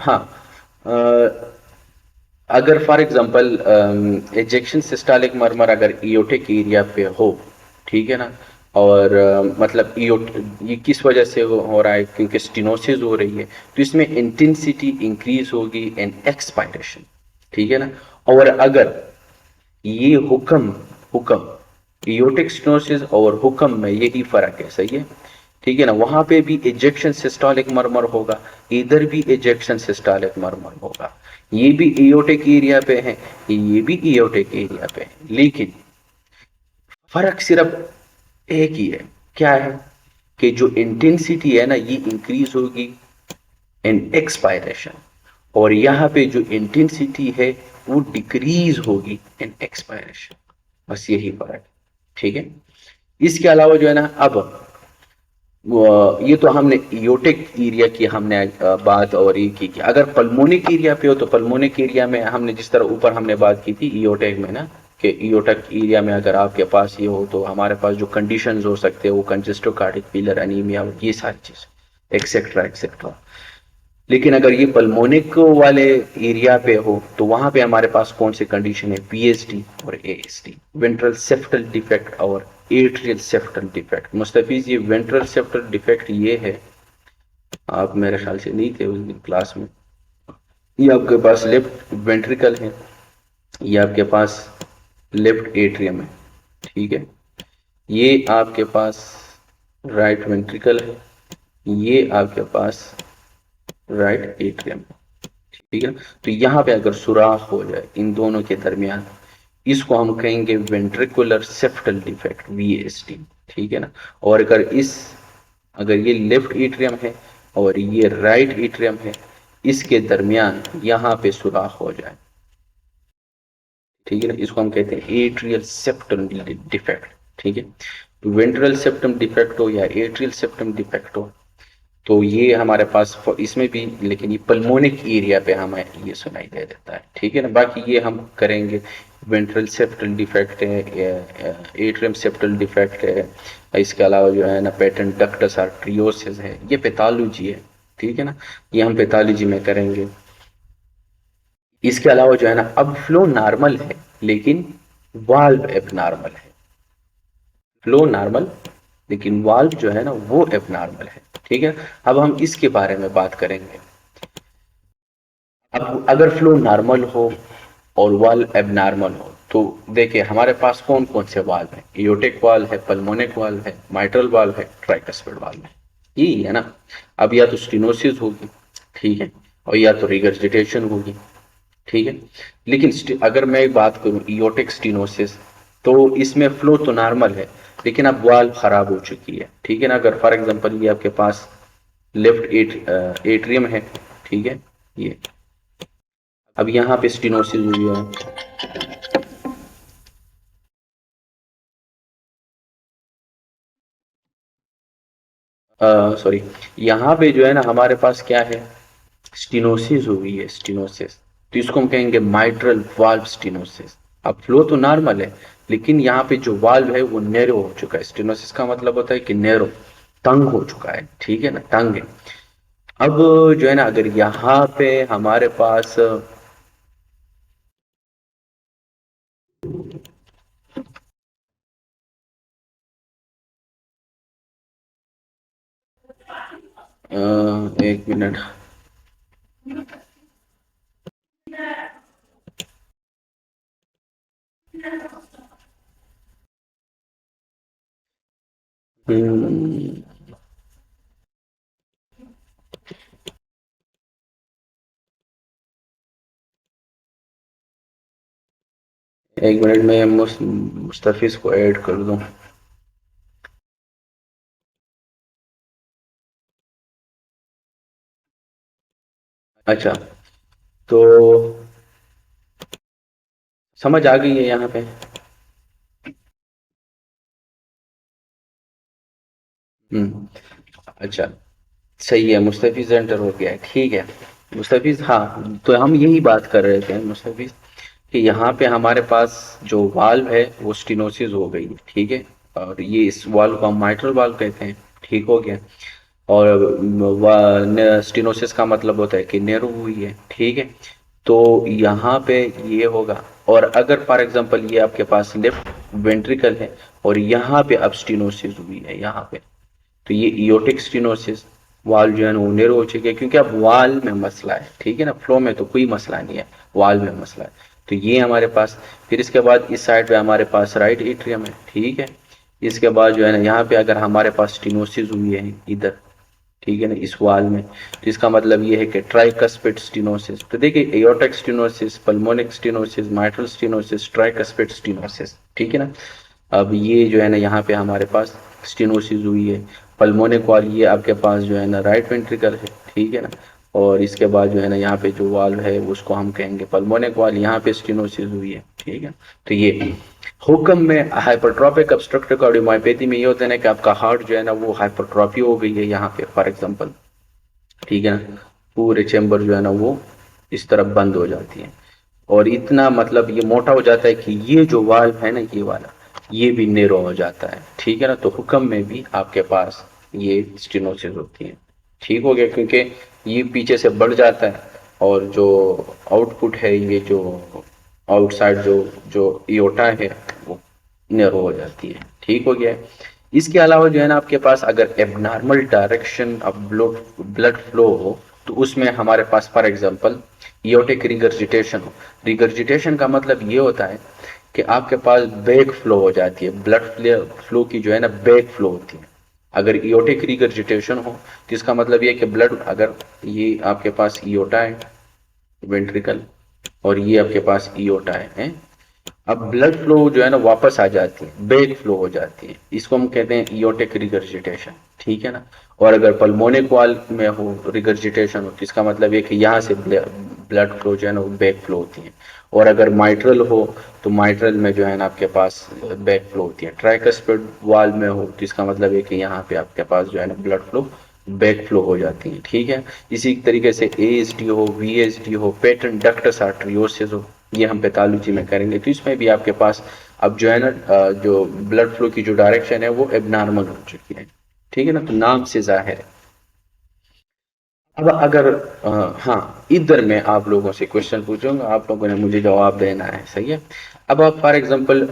हाँ, अगर फॉर एग्जांपल इजेक्शन सिस्टोलिक मरमर अगर इयोटिक एरिया पे हो, ठीक है ना, और मतलब ये किस वजह से हो रहा है, क्योंकि स्टिनोसिस हो रही है, तो इसमें इंटेंसिटी इंक्रीज होगी एंड एक्सपायरेशन, ठीक है ना। और अगर ये हुक्म, हुक्म इयोटिक स्टिनोसिस और हुक्म में यही फर्क है, सही है, ठीक है ना। वहां पे भी इजेक्शन सिस्टोलिक मरमर होगा, इधर भी इजेक्शन सिस्टोलिक मरमर होगा। ये भी इयोटिक एरिया पे है, ये भी इयोटिक एरिया पे है, लेकिन फर्क सिर्फ एक ही है, क्या है, कि जो इंटेंसिटी है ना ये इंक्रीज होगी इन एक्सपायरेशन, और यहाँ पे जो इंटेंसिटी है वो डिक्रीज होगी इन एक्सपायरेशन, बस यही फर्क है, ठीक है। इसके अलावा जो है ना, अब ये तो हमने इयोटिक एरिया की हमने बात और ये की अगर पल्मोनिक एरिया पे हो, तो पल्मोनिक एरिया में हमने जिस तरह ऊपर हमने बात की थी इयोटिक में ना, कि ईओटक एरिया में अगर आपके पास ये हो तो हमारे पास जो कंडीशंस हो सकते हैं वो कंजेस्टिव कार्डिक फेलियर, एनीमिया, ये सारी चीज़ एक्सेट्रा एक्सेट्रा। लेकिन अगर ये पल्मोनिक वाले एरिया पे हो तो वहां पे हमारे पास कौन सी कंडीशन है, पीएसडी और एएसडी, वेंट्रल सेप्टल डिफेक्ट और एट्रियल सेप्टल डिफेक्ट। मुस्तफीज ये वेंट्रल सेप्टल डिफेक्ट ये है, आप मेरे ख्याल से नहीं थे उस दिन क्लास में। ये आपके पास लेफ्ट वेंट्रिकल है, ये आपके पास लेफ्ट एट्रियम है, ठीक है। ये आपके पास राइट वेंट्रिकल है, ये आपके पास राइट एट्रियम, ठीक है। तो यहाँ पे अगर सुराख हो जाए इन दोनों के दरमियान, इसको हम कहेंगे वेंट्रिकुलर सेप्टल डिफेक्ट, वीएसडी, ठीक है ना। और अगर ये लेफ्ट एट्रियम है और ये राइट एट्रियम है, इसके दरमियान यहाँ पे सुराख हो जाए, ठीक है ना, इसको हम कहते हैं एट्रियल सेप्टम डिफेक्ट, ठीक है। वेंट्रल सेप्टम डिफेक्ट हो या एट्रियल सेप्टम डिफेक्ट हो, तो ये हमारे पास इसमें भी, लेकिन ये पल्मोनिक एरिया पे हमें ये सुनाई दे देता है, ठीक है ना। बाकी ये हम करेंगे, वेंट्रल सेप्टल डिफेक्ट है, एट्रियम सेप्टल डिफेक्ट है, इसके अलावा जो है ना पेटेंट डक्टस आर्टरियोसिस है, ये पैथोलॉजी है, ठीक है ना, ये हम पैथोलॉजी में करेंगे। इसके अलावा जो है ना, अब फ्लो नॉर्मल है लेकिन वाल्व एबनॉर्मल है, फ्लो नॉर्मल लेकिन वाल्व जो है ना वो एबनॉर्मल है, ठीक है। अब हम इसके बारे में बात करेंगे। अब अगर फ्लो नॉर्मल हो और वाल्व एबनॉर्मल हो तो देखिए हमारे पास कौन कौन से वाल्व है, एओर्टिक वाल्व है, पल्मोनिक वाल्व है, माइट्रल वाल्व है, ट्राइकस्पिड वाल्व है, यही है ना। अब या तो स्टेनोसिस होगी, ठीक है, और या तो रिगर्जिटेशन होगी, ठीक है। लेकिन अगर मैं बात करूं एओर्टिक स्टेनोसिस, तो इसमें फ्लो तो नॉर्मल है लेकिन अब वाल्व खराब हो चुकी है, ठीक है ना। अगर फॉर एग्जांपल ये आपके पास लेफ्ट एट्रियम है, ठीक है, ये अब यहाँ पे स्टेनोसिस हुई है, सॉरी, यहाँ पे जो है ना हमारे पास क्या है, स्टेनोसिस हुई है, स्टेनोसिस, तो इसको हम कहेंगे माइट्रल वाल्व स्टेनोसिस। अब फ्लो तो नॉर्मल है लेकिन यहाँ पे जो वाल्व है वो नैरो हो चुका है, स्टेनोसिस का मतलब होता है कि नैरो, तंग हो चुका है, ठीक है ना, तंग है। अब जो है ना अगर यहाँ पे हमारे पास एक मिनट, एक मिनट में मुस्तफिज को ऐड कर दूं। अच्छा, तो समझ आ गई है यहाँ पे। हम्म, अच्छा, सही है, मुस्तफिज एंटर हो गया है, ठीक है। मुस्तफिज, हाँ, तो हम यही बात कर रहे थे मुस्तफिज कि यहाँ पे हमारे पास जो वाल्व है वो स्टेनोसिस हो गई है, ठीक है, और ये इस वाल्व को हम माइट्रल वाल्व कहते हैं, ठीक हो गया। और स्टेनोसिस का मतलब होता है कि नैरो हुई है, ठीक है। तो यहाँ पे ये होगा, और अगर फॉर एग्जांपल ये आपके पास लेफ्ट वेंट्रिकल है और यहाँ पे अब स्टेनोसिस हुई है यहाँ पे, तो ये इयोटिक स्टेनोसिस, वाल जो है ना वो नैरो हो चुकी है, क्योंकि अब वाल में मसला है, ठीक है ना, फ्लो में तो कोई मसला नहीं है, वाल में मसला है। तो ये हमारे पास, फिर इसके बाद इस साइड पे हमारे पास राइट एट्रियम है, ठीक है। इसके बाद जो है ना यहाँ पे अगर हमारे पास स्टेनोसिस हुई है इधर, ठीक है ना, इस वाल में, तो इसका मतलब ये है कि ट्राइकस्पिड स्टेनोसिस। तो देखिए aortic stenosis, pulmonic stenosis, mitral stenosis, tricuspid stenosis, ठीक है ना। अब ये जो है ना यहाँ पे हमारे पास स्टेनोसिस हुई है, पल्मोनिक वाल ये आपके पास जो है ना राइट वेंट्रिकल है, ठीक है ना। और इसके बाद जो है ना यहाँ पे जो वाल्व है उसको हम कहेंगे पल्मोनिक वाल, यहाँ पे स्टेनोसिस हुई है, ठीक है। तो ये हुक्म में हाइपरट्रॉपिक ऑब्स्ट्रक्टिव कार्डियोमायोपैथी में ये होता है ना कि आपका हार्ट जो है ना वो हाइपरट्रॉफी हो गई है यहाँ पे फॉर एग्जांपल, ठीक है ना, पूरे चैम्बर जो है ना वो इस तरफ बंद हो जाती है। और इतना मतलब ये मोटा हो जाता है कि ये जो वाल्व है ना, ये वाला, ये भी नैरो हो जाता है, ठीक है ना। तो हुक्म में भी आपके पास ये स्टेनोसिस होती है, ठीक हो गया, क्योंकि ये पीछे से बढ़ जाता है और जो आउटपुट है, ये जो आउटसाइड जो जो इयोटा है वो नैरो हो जाती है, ठीक हो गया। इसके अलावा जो है ना, आपके पास अगर abnormal direction of blood flow हो, तो उसमें हमारे पास फॉर एग्जांपल एओर्टिक रिगर्जिटेशन हो। रिगर्जिटेशन का मतलब ये होता है कि आपके पास बैक फ्लो हो जाती है, ब्लड फ्लो की जो है ना बैक फ्लो होती है। अगर एओर्टिक रिगर्जिटेशन हो तो इसका मतलब ये है कि ब्लड, अगर ये आपके पास इयोटा है, वेंट्रिकल, और ये आपके पास इयोटा है? अब ब्लड फ्लो जो है ना वापस आ जाती है, बैक फ्लो हो जाती है, इसको हम कहते हैं इयोटिक रिगर्जिटेशन, ठीक है ना। और अगर पल्मोनिक वाल में हो रिगर्जिटेशन हो तो इसका मतलब ये कि यहाँ से ब्लड फ्लो जो है ना वो बैक फ्लो होती है। और अगर माइट्रल हो तो माइट्रल में जो है ना आपके पास बैक फ्लो होती है। ट्राइकस्पिड वाल में हो तो इसका मतलब है कि यहाँ पे आपके पास जो है ना ब्लड फ्लो बैक फ्लो हो जाती है, ठीक है। इसी तरीके से एएसडी हो, वीएसडी हो, पेटेंट डक्टस आर्टरियोसिस हो, ये हम पैथोलॉजी में करेंगे। तो इसमें भी आपके पास अब जो है ना जो ब्लड फ्लो की जो डायरेक्शन है वो एबनॉर्मल हो चुकी है, ठीक है ना। तो नाम से जाहिर है। अब अगर हाँ, इधर मैं आप लोगों से क्वेश्चन पूछूंगा, आप लोगों ने मुझे जवाब देना है, सही है। अब आप फॉर एग्जांपल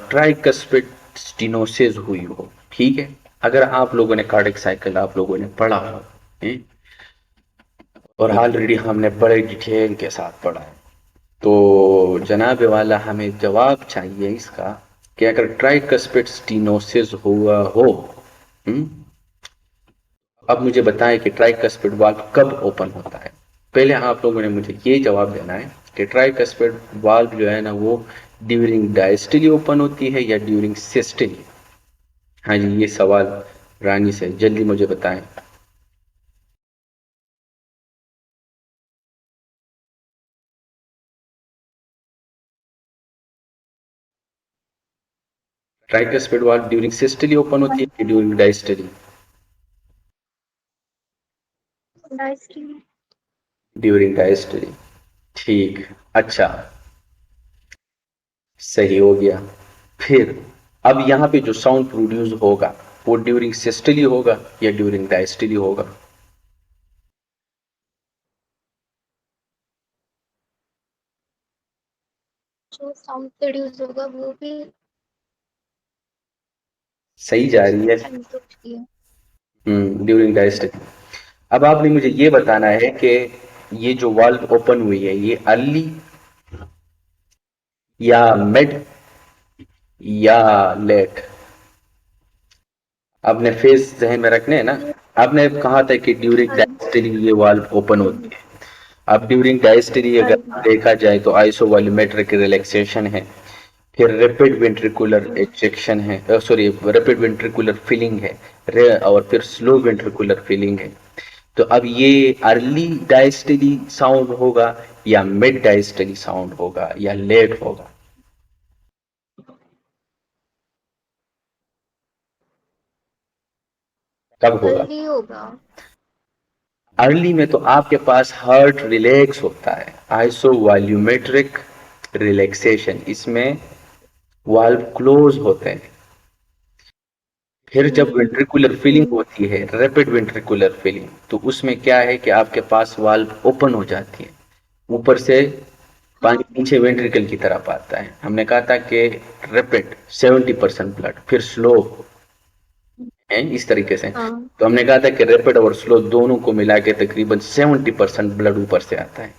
ट्राइकस्पिड स्टेनोसिस हुई हो, ठीक है। अगर आप लोगों ने कार्डियक साइकिल आप लोगों ने पढ़ा हो, हैं? और ऑलरेडी हमने बड़े डिटेल के साथ पढ़ा है, तो जनाब वाला हमें जवाब चाहिए इसका कि अगर ट्राइकस्पिड स्टीनोसिस हुआ हो, हम्म, अब मुझे बताएं कि ट्राइकस्पिड वाल्व कब ओपन होता है। पहले आप लोगों ने मुझे ये जवाब देना है कि ट्राइकस्पिड वाल्व जो है ना वो ड्यूरिंग डायस्टली ओपन होती है या ड्यूरिंग सिस्टली। हाँ जी, ये सवाल रानी से, जल्दी मुझे बताएं। Tricuspid valve during systole open होती है कि ड्यूरिंग डायस्टली? ड्यूरिंग डायस्टली, ठीक, अच्छा, सही हो गया। फिर अब यहाँ पे जो साउंड प्रोड्यूस होगा वो ड्यूरिंग सिस्टली होगा या ड्यूरिंग डायस्टली होगा? जो साउंड प्रोड्यूस होगा वो भी सही जा रही है। During diastole. अब आपने मुझे ये बताना है कि ये जो वाल्व ओपन हुई है ये अर्ली या मिड या लेट? आपने फेस जहन में रखने हैं ना। आपने कहा था कि ड्यूरिंग डायस्टली ये वाल्व ओपन होती है। अब ड्यूरिंग डायस्टली अगर देखा जाए तो आइसोवॉल्यूमेट्रिक रिलैक्सेशन है, फिर रैपिड वेंट्रिकुलर एजेक्शन है, सॉरी रैपिड वेंट्रिकुलर फिलिंग है, और फिर स्लो वेंट्रिकुलर फिलिंग है। तो अब ये अर्ली डायस्टली साउंड होगा या मिड डायस्टली साउंड होगा या लेट होगा? कब होगा? अर्ली होगा। अर्ली में तो आपके पास हार्ट रिलैक्स होता है, आइसोवॉल्यूमेट्रिक रिलैक्सेशन, इसमें वाल्व क्लोज होते हैं। फिर जब वेंट्रिकुलर फिलिंग होती है, रैपिड वेंट्रिकुलर फिलिंग, तो उसमें क्या है कि आपके पास वाल्व ओपन हो जाती है, ऊपर से पानी हाँ नीचे वेंट्रिकल की तरफ आता है। हमने कहा था कि रैपिड 70% ब्लड, फिर स्लो है इस तरीके से। हाँ तो हमने कहा था कि रैपिड और स्लो दोनों को मिला के तकरीबन 70% ब्लड ऊपर से आता है।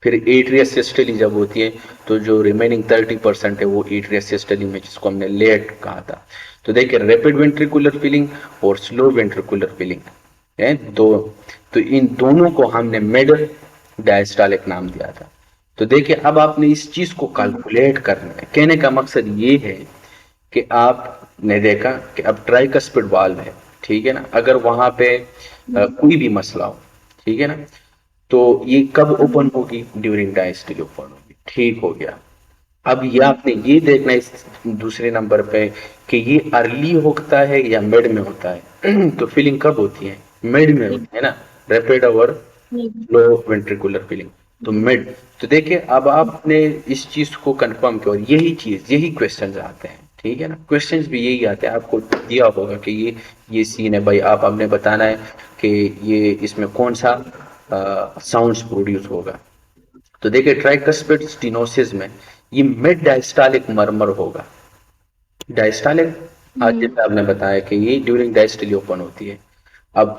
फिर एट्रिया सिस्टली जब होती है तो जो रिमेनिंग 30% है वो एट्रिया सिस्टली में, जिसको हमने लेट कहा था। तो देखिए रैपिड वेंट्रिकुलर फिलिंग और स्लो वेंट्रिकुलर फिलिंग है दो, तो इन दोनों को हमने मिड डायस्टोलिक नाम दिया था। तो देखिए अब आपने इस चीज को कैलकुलेट करना है। कहने का मकसद ये है कि आपने देखा कि अब ट्राइकस्पिड वाल्व है, ठीक है ना। अगर वहां पे कोई भी मसला हो, ठीक है ना, तो ये कब ओपन होगी? ड्यूरिंग डायस्टली ओपन होगी, ठीक हो गया। अब ये आपने ये देखना है इस दूसरे नंबर पे कि ये अर्ली होता है या मिड में होता है। तो फीलिंग कब होती है? मिड में होती है ना, रैपिड और लो वेंट्रिकुलर फीलिंग। तो मिड। तो देखिए अब आपने इस चीज को कंफर्म किया, और यही क्वेश्चंस आते हैं, ठीक है ना, क्वेश्चंस भी यही आते हैं। आपको दिया होगा कि ये सीन है भाई, आप आपने बताना है कि ये इसमें कौन सा साउंड्स प्रोड्यूस होगा। तो देखिए ट्राइकस्पिड स्टीनोसिस में ये मिड डायस्टालिक मरमर होगा। डायस्टालिक, आज हम्म। जैसे आपने बताया कि ये ड्यूरिंग डायस्टली ओपन होती है। अब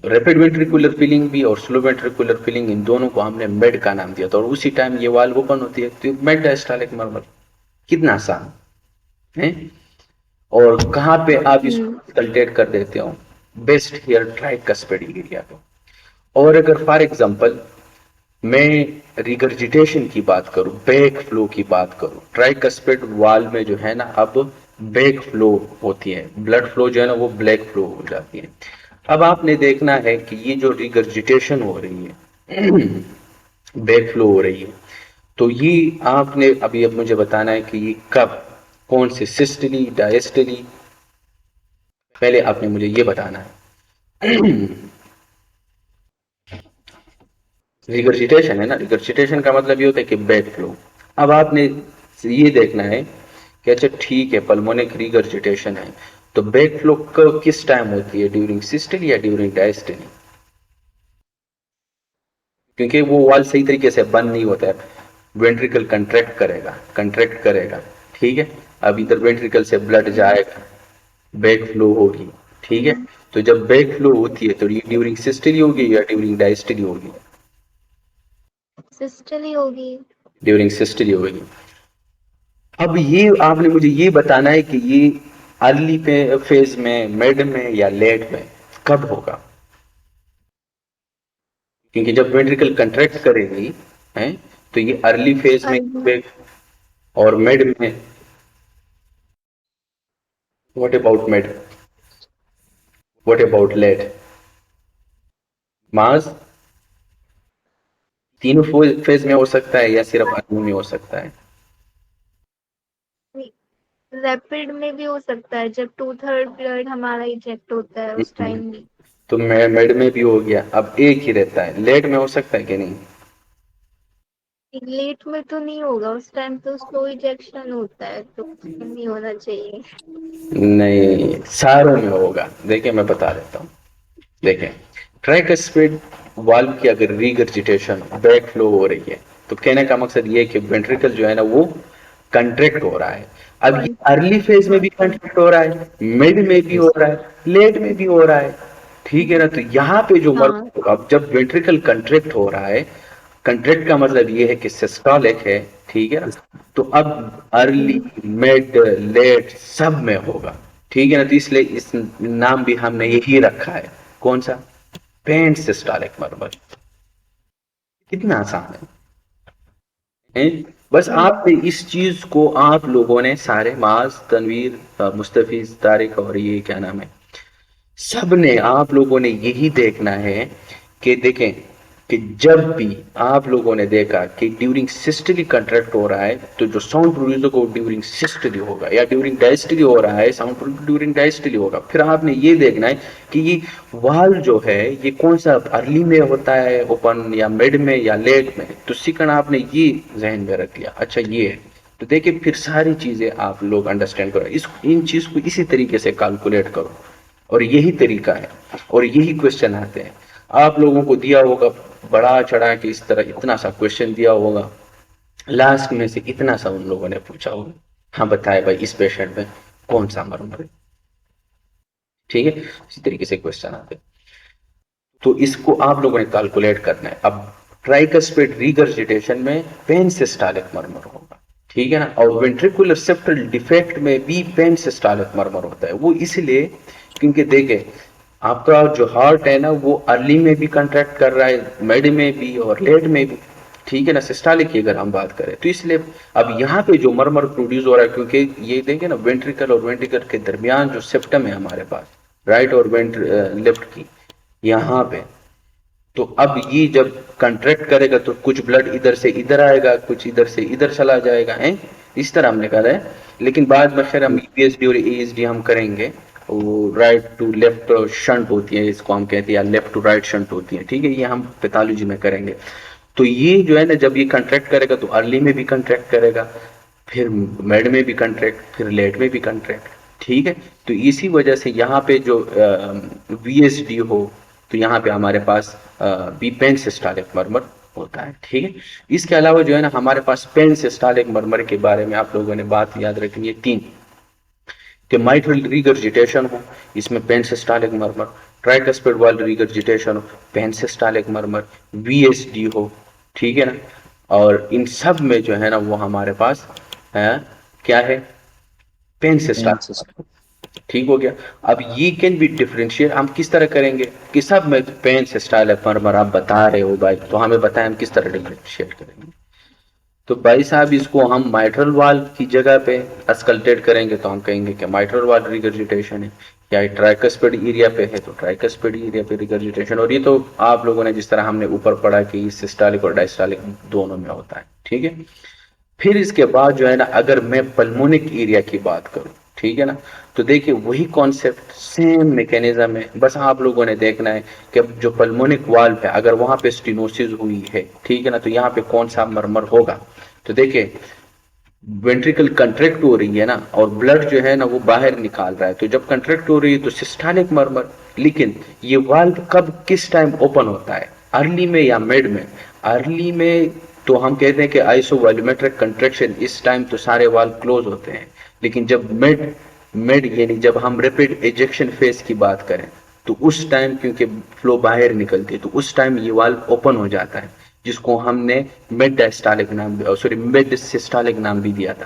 रैपिड वेंट्रिकुलर फिलिंग भी और स्लो वेंट्रिकुलर फिलिंग, इन दोनों को हमने मेड का नाम दिया था, और उसी टाइम ये वाल्व ओपन होती है, तो मेड डायस्टालिक मरमर। कितना आसान है। और कहाँ पे आप हम्म। इसको कंसल्टेट कर देते हो, बेस्ट हेयर ट्राइकस्पिड एरिया पे। और अगर फॉर एग्जांपल मैं रिगर्जिटेशन की बात करूं, बैक फ्लो की बात करूं, ट्राइकस्पिड वाल में जो है ना अब बैक फ्लो होती है, ब्लड फ्लो जो है ना वो ब्लैक फ्लो हो जाती है। अब आपने देखना है कि ये जो रिगर्जिटेशन हो रही है, बैक फ्लो हो रही है, तो ये आपने अभी अब मुझे बताना है कि ये कब, कौन से, सिस्टली डायस्टली, पहले आपने मुझे ये बताना है। रिगर्जिटेशन है ना, रिगर्जिटेशन का मतलब ये होता है कि बैक फ्लो। अब आपने ये देखना है कि अच्छा ठीक है पल्मोनिक रिगर्जिटेशन है, तो बैक फ्लो कब किस टाइम होती है, ड्यूरिंग सिस्टली या ड्यूरिंग डायस्टली। क्योंकि वो वाल सही तरीके से बंद नहीं होता है, वेंट्रिकल कंट्रैक्ट करेगा, ठीक है। अब इधर वेंट्रिकल से ब्लड जाएगा, बैक फ्लो होगी, ठीक है। हम्म। तो जब बैक फ्लो होती है तो ये ड्यूरिंग सिस्टली होगी या ड्यूरिंग डायस्टली होगी। सिस्टल ही होगी। ड्यूरिंग सिस्टली होगी। अब ये आपने मुझे ये बताना है कि ये अर्ली फेज में, मिड में या लेट में कब होगा। क्योंकि जब वेंट्रिकल कंट्रैक्ट करेगी है, तो ये अर्ली फेज में अर्ली। और मिड में। What about mid, what about late, मास, तीनों फेज में हो सकता है या सिर्फ अर्ली में हो सकता है। रैपिड में भी हो सकता है, जब 2/3 ब्लड हमारा इजेक्ट होता है उस टाइम भी। तो मिड में भी हो गया, अब एक ही रहता है, लेट में हो सकता है कि नहीं। लेट में तो नहीं होगा, उस टाइम तो स्लो इजेक्शन होता है, तो नहीं होना चाहिए। नहीं, सारों में होगा। देखिए मैं बता देता हूँ। देखें, ट्राइकस्पिड वाल्व की अगर रिगर्जिटेशन, बैक फ्लो हो रही है, तो कहने का मकसद ये है कि वेंट्रिकल जो है ना वो कंट्रैक्ट हो रहा है। अब ये कौन। अर्ली फेज में भी हाँ। कंट्रैक्ट हो रहा है, मिड में भी हो रहा है, लेट में भी हो रहा है, ठीक है ना। तो यहाँ पे जो हाँ। मर्म, अब जब वेंट्रिकल कंट्रैक्ट हो रहा है, कंट्रैक्ट का मतलब ये है कि सिस्टोलिक है, ठीक है ना। तो अब अर्ली, हम्म। मिड, लेट सब में होगा, ठीक है ना। तो इसलिए इस नाम भी हमने यही रखा है, कौन सा, पेंट सिस्टोलिक मर्मर। कितना आसान है। बस हम्म। आपने इस चीज को, आप लोगों ने सारे, माज, तनवीर, मुस्तफिज, तारिक और ये क्या नाम है, सब ने, आप लोगों ने यही देखना है कि देखें कि जब भी आप लोगों ने देखा कि ड्यूरिंग सिस्टली कंट्रैक्ट हो रहा है, तो जो साउंड प्रोड्यूस होगा वो ड्यूरिंग सिस्टली होगा, या ड्यूरिंग डायस्टली हो रहा है साउंड प्रोड्यूस ड्यूरिंग डायस्टली होगा। फिर आपने ये देखना है कि ये वाल जो है ये कौन सा अर्ली में होता है ओपन, या मिड में या लेट में। तो सीखन आपने ये जहन में रख लिया, अच्छा ये है। तो देखिए फिर सारी चीजें आप लोग अंडरस्टैंड करो, इस इन चीज को इसी तरीके से कैलकुलेट करो, और यही तरीका है, और यही क्वेश्चन आते हैं। आप लोगों को दिया होगा बड़ा चढ़ा के, इस तरह इतना सा क्वेश्चन दिया होगा, लास्ट में से इतना सा उन लोगों ने पूछा होगा, हाँ बताए भाई इस पेशेंट में कौन सा मरमर है, ठीक है। इसी तरीके से क्वेश्चन आते हैं। तो इसको आप लोगों ने कैलकुलेट करना है। अब ट्राइकस्पिड रिगर्जिटेशन में पेन सिस्टालिक मरमर होगा, ठीक है ना। और वेंट्रिकुलर सेप्टल डिफेक्ट में भी पेन सिस्टालिक मरमर होता है। वो इसलिए क्योंकि देखे आपका जो हार्ट है ना वो अर्ली में भी कंट्रैक्ट कर रहा है, मिड में भी और लेट में भी, ठीक है ना, सिस्टालिक की अगर हम बात करें तो। इसलिए अब यहाँ पे जो मरमर प्रोड्यूस हो रहा है, क्योंकि ये देखें ना वेंट्रिकल और वेंट्रिकल के दरमियान जो सेप्टम है हमारे पास, राइट और लेफ्ट की, यहाँ पे, तो अब ये जब कंट्रैक्ट करेगा तो कुछ ब्लड इधर से इधर आएगा, कुछ इधर से इधर चला जाएगा, है इस तरह हमने कहा है। लेकिन बाद में खैर हम ईपीएसडी और एएसडी हम करेंगे, वो राइट टू लेफ्ट शंट होती है, इसको हम कहते हैं, या लेफ्ट टू राइट शंट होती है, ठीक है, ये हम पैथोलॉजी में करेंगे। तो ये जो है ना जब ये कंट्रैक्ट करेगा तो अर्ली में भी कंट्रैक्ट करेगा, फिर मिड में भी कंट्रैक्ट, फिर लेट में भी कंट्रैक्ट। ठीक है, तो इसी वजह से यहाँ पे जो VSD हो तो यहाँ पे हमारे पास बी पेन सिस्टालिक मरमर होता है। ठीक है, इसके अलावा जो है ना हमारे पास पेन सिस्टालिक मरमर के बारे में आप लोगों ने बात याद रखनी है तीन, कि माइट्रल रिगर्जिटेशन हो, इसमें पेनसिस्टालिक मरमर, ट्राइकस्पिड वाल रिगर्जिटेशन हो, पेनसिस्टालिक मरमर, VSD हो। ठीक है ना, और इन सब में जो है ना वो हमारे पास है क्या है, पेनसिस्टालिक। ठीक हो गया। अब ये कैन बी डिफरेंशिएट, हम किस तरह करेंगे कि सब में पेनसिस्टालिक मरमर आप बता रहे हो भाई, तो हमें बताएं हम किस तरह डिफरेंशिएट करेंगे। तो भाई साहब इसको हम माइट्रल वाल की जगह पे अस्कल्टेट करेंगे तो हम कहेंगे कि माइट्रल वाल रिगर्जिटेशन है, या ट्राइकस्पिड एरिया पे है तो ट्राइकस्पिड एरिया पे रिगर्जिटेशन। और ये तो आप लोगों ने जिस तरह हमने ऊपर पढ़ा कि सिस्टालिक और डायस्टालिक दोनों में होता है। ठीक है, फिर इसके बाद जो है ना अगर मैं पल्मोनिक एरिया की बात करूं, ठीक है ना, तो देखिए वही कॉन्सेप्ट सेम मैकेनिज्म है, बस आप लोगों ने देखना है कि जो पल्मोनिक वाल्व है अगर वहां पे स्टेनोसिस हुई है, ठीक है ना, तो यहाँ पे कौन सा मरमर होगा। तो देखिए वेंट्रिकल कंट्रैक्ट हो रही है ना और ब्लड जो है ना वो बाहर निकाल रहा है, तो जब कंट्रैक्ट हो रही है तो सिस्टालिक मरमर। लेकिन ये वाल्व कब किस टाइम ओपन होता है, अर्ली में या मिड में। अर्ली में तो हम कहते हैं कि आइसोवॉल्यूमेट्रिक कंट्रैक्शन, इस टाइम तो सारे वाल्व क्लोज होते हैं। लेकिन जब मिड मिड यानी जब हम रैपिड एजेक्शन फेज की बात करें तो उस टाइम क्योंकि फ्लो बाहर निकलती है तो उस टाइम ये वाल्व ओपन हो जाता है, जिसको हमने मिड डायस्टालिक नाम, सॉरी मिड सिस्टालिक नाम भी दिया था।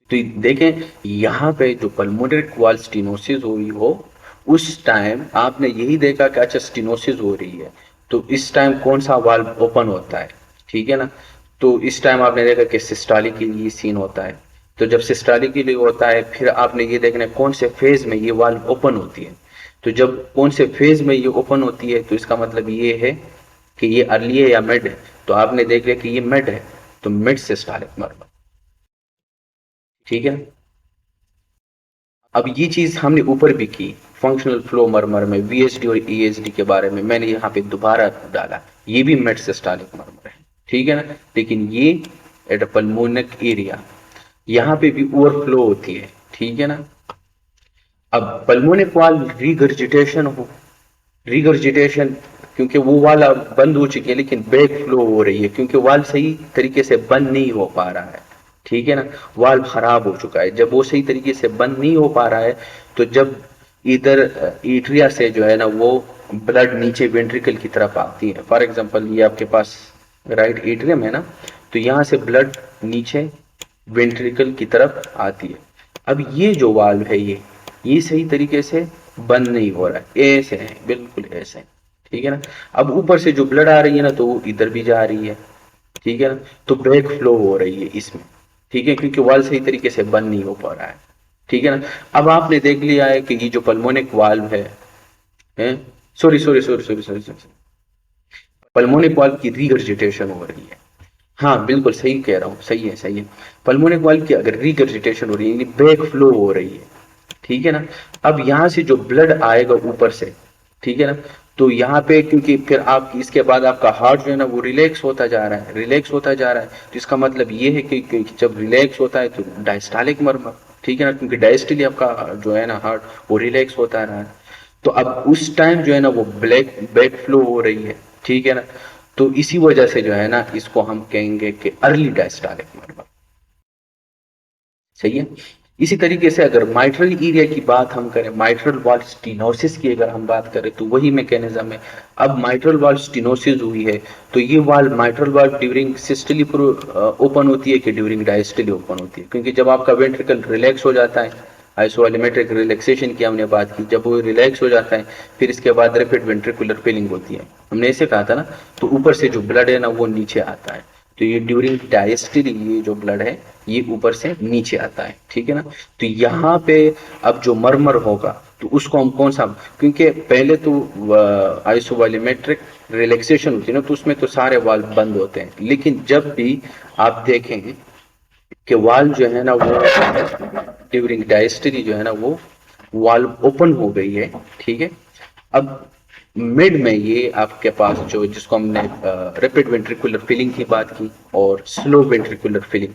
तो देखें यहाँ पे जो पल्मोनरी वाल स्टेनोसिस हुई हो उस टाइम आपने यही देखा कि अच्छा स्टेनोसिस हो रही है, तो इस टाइम कौन सा वाल्व ओपन होता है। ठीक है ना, तो इस टाइम आपने देखा कि सिस्टालिक के लिए सीन होता है। तो जब सिस्टालिक के लिए होता है फिर आपने ये देखना कौन से फेज में ये वाल्व ओपन होती है। तो जब कौन से फेज में ये ओपन होती है तो इसका मतलब ये है कि ये अर्ली है या मिड है। तो आपने देख लिया कि ये मिड है, तो मिड सिस्टालिक मरमर। ठीक है, अब ये चीज हमने ऊपर भी की फंक्शनल फ्लो मरमर में, VSD और ESD के बारे में मैंने यहाँ पे दोबारा डाला, ये भी मिड सिस्टालिक मरमर है। ठीक है ना, लेकिन ये एट पल्मोनिक एरिया यहाँ पे भी ओवरफ्लो होती है। ठीक है ना, अब पल्मोनिक वाल रिगर्जिटेशन हो, रिगर्जिटेशन क्योंकि वो वाल अब बंद हो चुकी है लेकिन बैक फ्लो हो रही है क्योंकि वाल सही तरीके से बंद नहीं हो पा रहा है। ठीक है ना, वाल खराब हो चुका है। जब वो सही तरीके से बंद नहीं हो पा रहा है तो जब इधर एट्रिया से जो है ना वो ब्लड नीचे वेंट्रिकल की तरफ आती है, फॉर एग्जांपल ये आपके पास राइट एट्रियम है ना, तो यहाँ से ब्लड नीचे वेंट्रिकल की तरफ आती है। अब ये जो वाल्व है ये सही तरीके से बंद नहीं हो रहा है, ऐसे है बिल्कुल ऐसे है। ठीक है ना, अब ऊपर से जो ब्लड आ रही है ना तो वो इधर भी जा रही है। ठीक है ना, तो बैक फ्लो हो रही है इसमें। ठीक है, क्योंकि वाल्व सही तरीके से बंद नहीं हो पा रहा है। ठीक है ना, अब आपने देख लिया है कि ये जो पल्मोनिक वाल्व है, sorry sorry sorry sorry sorry sorry, pulmonic valve की रिगर्जिटेशन हो रही है। हाँ बिल्कुल सही कह रहा हूँ, सही है सही है। पल्मोनिक वाल्व की अगर रिगर्जिटेशन हो रही है यानी बैक फ्लो हो रही है। ठीक है ना, अब यहाँ से जो ब्लड आएगा ऊपर से, ठीक है ना, तो यहाँ पे क्योंकि फिर आप इसके बाद आपका हार्ट जो है ना वो रिलैक्स होता जा रहा है, रिलैक्स होता जा रहा है, तो इसका मतलब ये है कि जब रिलैक्स होता है तो डायस्टालिक मरमर। ठीक है ना, क्योंकि डायस्टली आपका जो है ना हार्ट वो रिलैक्स होता रहा है, तो अब उस टाइम जो है ना वो ब्लैक बैक फ्लो हो रही है। ठीक है ना, तो इसी वजह से जो है ना इसको हम कहेंगे कि अर्ली डायस्टालिक मरमर। सही है। इसी तरीके से अगर माइट्रल एरिया की बात हम करें, माइट्रल वाल स्टेनोसिस की अगर हम बात करें तो वही मैकेनिज्म है। अब माइट्रल वाल स्टेनोसिस हुई है तो ये वाल माइट्रल वाल ड्यूरिंग सिस्टली ओपन होती है कि ड्यूरिंग डायस्टली ओपन होती है, क्योंकि जब आपका वेंट्रिकल रिलैक्स हो जाता है, आइसोवॉल्यूमेट्रिक रिलैक्सेशन की हमने बात की, जब वो रिलैक्स हो जाता है फिर इसके बाद रैपिड वेंट्रिकुलर फिलिंग होती है, हमने ऐसे कहा था ना, तो ऊपर से जो ब्लड है ना वो नीचे आता है। तो ये ड्यूरिंग डायस्टली ये जो ब्लड है ये ऊपर से नीचे आता है। ठीक है ना, तो यहाँ पे अब जो मरमर होगा तो उसको हम कौन सा, क्योंकि पहले तो आइसोवॉल्यूमेट्रिक रिलैक्सेशन होती है ना तो उसमें तो सारे वाल्व बंद होते हैं, लेकिन जब भी आप देखें कि वाल्व जो है ना वो ड्यूरिंग डायस्टली जो है ना वो वाल्व ओपन हो गई है। ठीक है, अब मिड में ये आपके पास जो जिसको हमने रैपिड वेंट्रिकुलर फिलिंग की बात की और slow ventricular filling,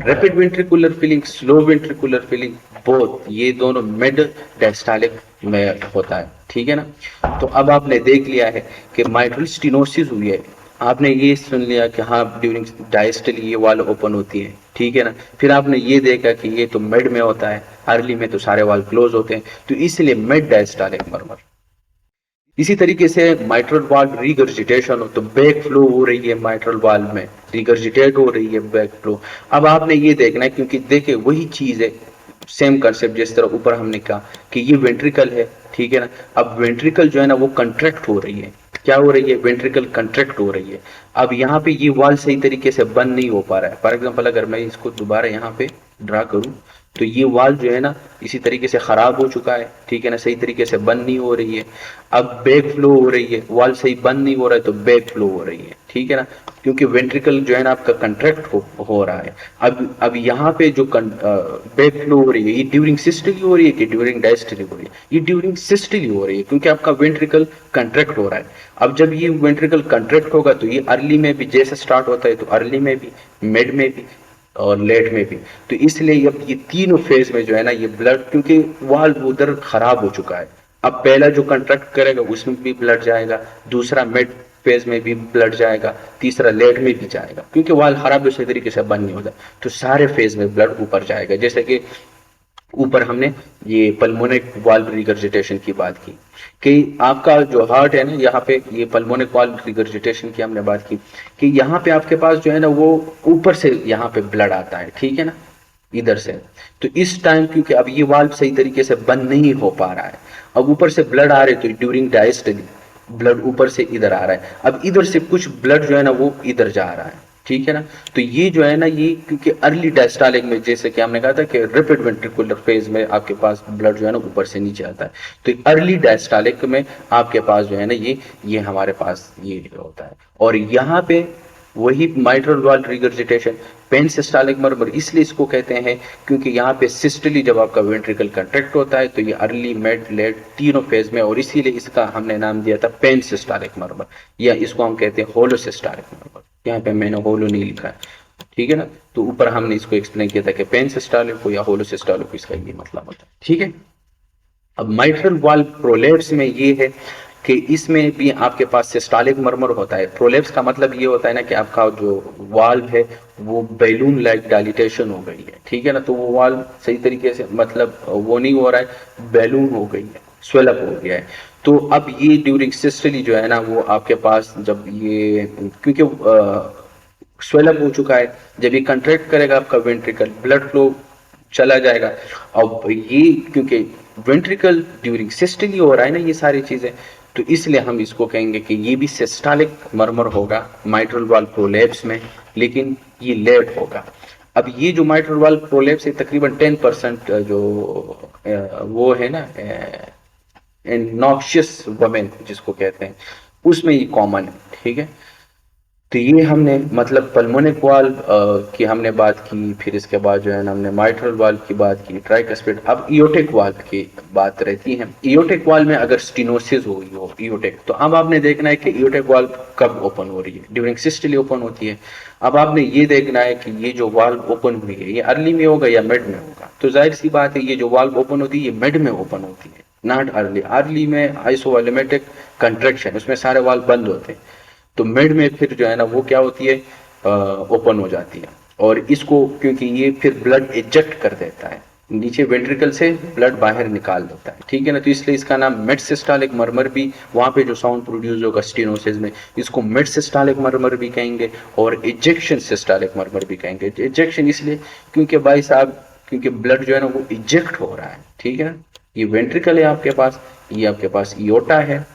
rapid ventricular filling, slow ventricular filling, both ये दोनों मिड डायस्टालिक में होता है, ठीक है ना। तो अब आपने देख लिया है कि माइट्रल स्टेनोसिस हुई है, आपने ये सुन लिया कि हाँ ड्यूरिंग डायस्टली ये वाल्व ओपन होती है, ठीक है ना। फिर आपने ये देखा कि ये तो मिड में होता है, अर्ली में तो सारे वाल्व क्लोज होते हैं, तो इसलिए मिड डायस्टालिक मर्मर। इसी तरीके से माइट्रल वाल्व रिगर्जिटेशन हो तो बैक फ्लो हो रही है, माइट्रल वाल्व में रिगर्जिटेट हो रही है बैक फ्लो। अब आपने ये देखना है, क्योंकि देखिए वही चीज है, सेम कंसेप्ट जिस तरह ऊपर हमने कहा कि ये वेंट्रिकल है, ठीक है ना। अब वेंट्रिकल जो है ना वो कंट्रैक्ट हो रही है, क्या हो रही है, वेंट्रिकल कंट्रैक्ट हो रही है। अब यहाँ पे ये वाल्व सही तरीके से बंद नहीं हो पा रहा है। फॉर एग्जांपल अगर मैं इसको दोबारा यहाँ पे ड्रा करूं तो ये वाल्व जो है ना इसी तरीके से खराब हो चुका है, ठीक है ना, सही तरीके से बंद नहीं हो रही है। अब बैक फ्लो हो रही है, वाल्व सही बंद नहीं हो रहा है तो बैक फ्लो हो रही है, ठीक है ना, क्योंकि वेंट्रिकल जो है ना आपका कंट्रैक्ट हो रहा है। अब यहाँ पे जो बैक फ्लो हो रही है, ये ड्यूरिंग सिस्टली हो रही है कि ड्यूरिंग डायस्टली हो रही है, ये ड्यूरिंग सिस्टली हो रही है, क्योंकि आपका वेंट्रिकल कंट्रैक्ट हो रहा है। अब जब ये वेंट्रिकल कंट्रैक्ट होगा तो ये अर्ली में भी जैसे स्टार्ट होता है तो अर्ली में भी, मिड में भी और लेट में भी। तो इसलिए अब ये तीनों फेज में जो है ना ये ब्लड, क्योंकि वाल्व उधर खराब हो चुका है, अब पहला जो कंट्रैक्ट करेगा उसमें भी ब्लड जाएगा, दूसरा मिड फेज में भी ब्लड जाएगा, तीसरा लेट में भी जाएगा, क्योंकि वाल्व खराब उसी तरीके से बंद नहीं होता, तो सारे फेज में ब्लड ऊपर जाएगा। जैसे कि ऊपर हमने ये पल्मोनिक वाल्व रिगर्जिटेशन की बात की कि आपका जो हार्ट है ना, यहाँ पे ये पल्मोनिक वाल्व रिगर्जिटेशन की हमने बात की कि यहाँ पे आपके पास जो है ना वो ऊपर से यहाँ पे ब्लड आता है, ठीक है ना, इधर से। तो इस टाइम क्योंकि अब ये वाल्व सही तरीके से बंद नहीं हो पा रहा है, अब ऊपर से ब्लड आ रहे तो ड्यूरिंग डायस्टली ब्लड ऊपर से इधर आ रहा है, अब इधर से कुछ ब्लड जो है ना वो इधर जा रहा है, ठीक है ना। तो ये जो है ना ये क्योंकि अर्ली डायस्टालिक में जैसे कि हमने कहा था कि रैपिड वेंट्रिकुलर फेज में आपके पास ब्लड जो है ना ऊपर से नीचे आता है, तो अर्ली डायस्टालिक में आपके पास जो है ना ये हमारे पास ये होता है। और यहाँ पे वही mitral valve regurgitation, pansystolic murmur इसलिए इसको कहते हैं क्योंकि यहाँ पे सिस्टली जब आपका वेंट्रिकल कंट्रैक्ट होता है तो ये अर्ली मिड लेट तीनों फेज में, और इसीलिए इसका हमने नाम दिया था पेन सिस्टालिक मर्मर, या इसको हम कहते हैं होलो सिस्टालिक मर्मर। यहाँ पे मैंने होलो नहीं लिखा है, ठीक है ना, तो ऊपर हमने इसको एक्सप्लेन किया था कि पेन सिस्टालिक हो या होलो सिस्टालिक, इसका ये मतलब होता है, ठीक है। अब माइट्रल वाल्व प्रोलेप्स में ये है कि इसमें भी आपके पास सिस्टालिक मर्मर होता है। प्रोलेप्स का मतलब ये होता है ना कि आपका जो वाल्व है वो बैलून लाइक डायलिटेशन हो गई है, ठीक है ना, तो वो वाल्व सही तरीके से मतलब वो नहीं हो रहा है, बैलून हो गई है, स्वेलअप हो गया है। तो अब ये ड्यूरिंग सिस्टली जो है ना वो आपके पास जब ये क्योंकि स्वेलअप हो चुका है, जब ये कंट्रैक्ट करेगा आपका वेंट्रिकल, ब्लड फ्लो चला जाएगा। अब ये क्योंकि वेंट्रिकल ड्यूरिंग सिस्टली हो रहा है ना ये सारी चीजें, तो इसलिए हम इसको कहेंगे कि ये भी सिस्टालिक मर्मर होगा माइट्रल वाल्व प्रोलेप्स में, लेकिन ये लेट होगा। अब ये जो माइट्रल वाल्व प्रोलेप्स है तकरीबन 10% जो वो है ना नॉक्शियस वुमेन जिसको कहते हैं उसमें ये कॉमन है, ठीक है। तो ये हमने मतलब पल्मोनिक वाल्व की हमने बात की, फिर इसके बाद जो है ना हमने माइट्रल वाल्व की बात की, ट्राइकस्पिड। अब इयोटिक वाल्व की बात रहती है। इयोटिक वाल्व में अगर स्टेनोसिस हुई हो इयोटिक, तो अब आपने देखना है कि इयोटिक वाल्व कब ओपन हो रही है, ड्यूरिंग सिस्टली ओपन होती है। अब आपने ये देखना है कि ये जो वाल्व ओपन हुई है ये अर्ली में होगा या मिड में होगा। तो जाहिर सी बात है ये जो वाल्व ओपन होती है ये मिड में ओपन होती है, नॉट अर्ली। अर्ली में आइसोवॉल्यूमेट्रिक कंट्रैक्शन, उसमें सारे वाल्व बंद होते हैं, तो मिड में फिर जो है ना वो क्या होती है ओपन हो जाती है। और इसको क्योंकि ये फिर ब्लड इजेक्ट कर देता है, नीचे वेंट्रिकल से ब्लड बाहर निकाल देता है, ठीक है ना, तो इसलिए इसका नाम मिड सिस्टालिक मर्मर भी, वहां पे जो साउंड प्रोड्यूस होगा स्टेनोसिस में इसको मिड सिस्टालिक मर्मर भी कहेंगे और इजेक्शन सिस्टालिक मर्मर भी कहेंगे। इजेक्शन इसलिए क्योंकि भाई साहब क्योंकि ब्लड जो है ना वो इजेक्ट हो रहा है, ठीक है ना, ये वेंट्रिकल है आपके पास, ये आपके पास इयोटा है,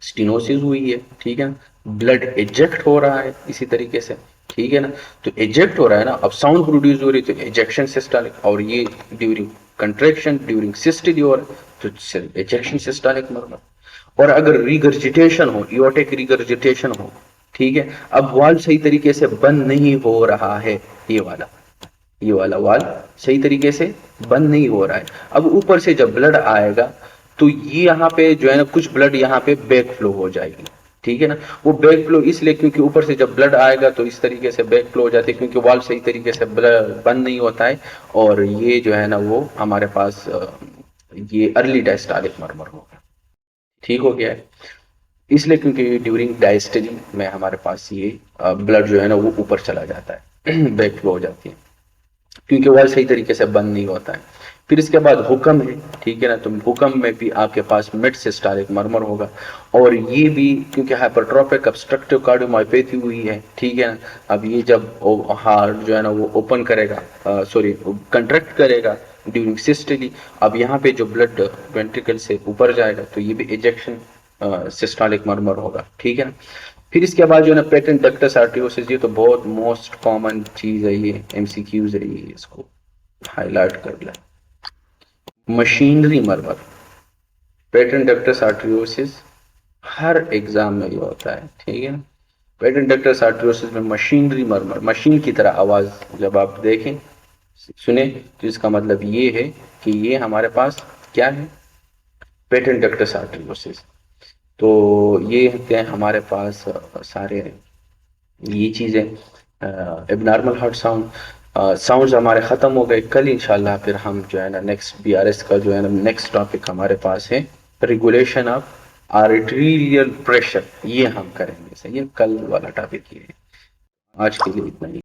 स्टेनोसिस हुई है, ठीक है ना, ब्लड इजेक्ट हो रहा है इसी तरीके से, ठीक है ना, तो इजेक्ट हो रहा है ना, अब साउंड प्रोड्यूस हो रही है तो इजेक्शन सिस्टालिक, और ये ड्यूरिंग कंट्रैक्शन ड्यूरिंग सिस्टली हो रहा है तो इजेक्शन सिस्टालिक मर्मर। और अगर रिगर्जिटेशन हो, इयोटिक रिगर्जिटेशन हो, ठीक है, अब वाल्व सही तरीके से बंद नहीं हो रहा है, ये वाला वाल्व सही तरीके से बंद नहीं हो रहा है, अब ऊपर से जब ब्लड आएगा तो ये यहाँ पे जो है ना कुछ ब्लड यहाँ पे बैक फ्लो हो जाएगी, ठीक है ना। वो बैक फ्लो इसलिए क्योंकि ऊपर से जब ब्लड आएगा तो इस तरीके से बैक फ्लो हो जाती है, क्योंकि वाल्व सही तरीके से बंद नहीं होता है, और ये जो है ना वो हमारे पास ये अर्ली डायस्टोलिक मरमर होगा, ठीक हो गया है। इसलिए क्योंकि ड्यूरिंग डायस्टली में हमारे पास ये ब्लड जो है ना वो ऊपर चला जाता है बैक फ्लो हो जाती है, क्योंकि वाल्व सही तरीके से बंद नहीं होता है। फिर इसके बाद हुक्म है, ठीक है ना, तो हुक्म में भी आपके पास मिड सिस्टोलिक मरमर होगा, और ये भी क्योंकि हाइपरट्रोफिक ऑब्स्ट्रक्टिव कार्डियोमायोपैथी हुई है, ठीक है ना। अब ये जब हार्ट जो है ना वो ओपन करेगा, सॉरी कंट्रैक्ट करेगा ड्यूरिंग सिस्टली, अब यहाँ पे जो ब्लड वेंट्रिकल से ऊपर जाएगा तो ये भी इजेक्शन सिस्टोलिक मरमर होगा, ठीक है ना। फिर इसके बाद जो है ना पेटेंट डक्टस आर्टरियोसिस, ये तो बहुत मोस्ट कॉमन चीज है, ये एमसीक्यूज है, ये इसको हाईलाइट कर ले। मशीनरी मरमर, पेटेंट डक्टस आर्टरियोसिस हर एग्जाम में ये होता है, ठीक है ना। पेटेंट डक्टस आर्टरियोसिस में मशीनरी मरमर, मशीन की तरह आवाज जब आप देखें सुने तो इसका मतलब ये है कि ये हमारे पास क्या है, पेटेंट डक्टस आर्टरियोसिस। तो ये होते हैं हमारे पास सारे ये चीज़ें। एबनॉर्मल हार्ट साउंड, साउंड्स हमारे ख़त्म हो गए। कल इंशाल्लाह फिर हम जो है ना नेक्स्ट बीआरएस का जो है ना नेक्स्ट टॉपिक हमारे पास है रेगुलेशन ऑफ आर्टेरियल प्रेशर, ये हम करेंगे। सही है, कल वाला टॉपिक ये है। आज के लिए इतना ही।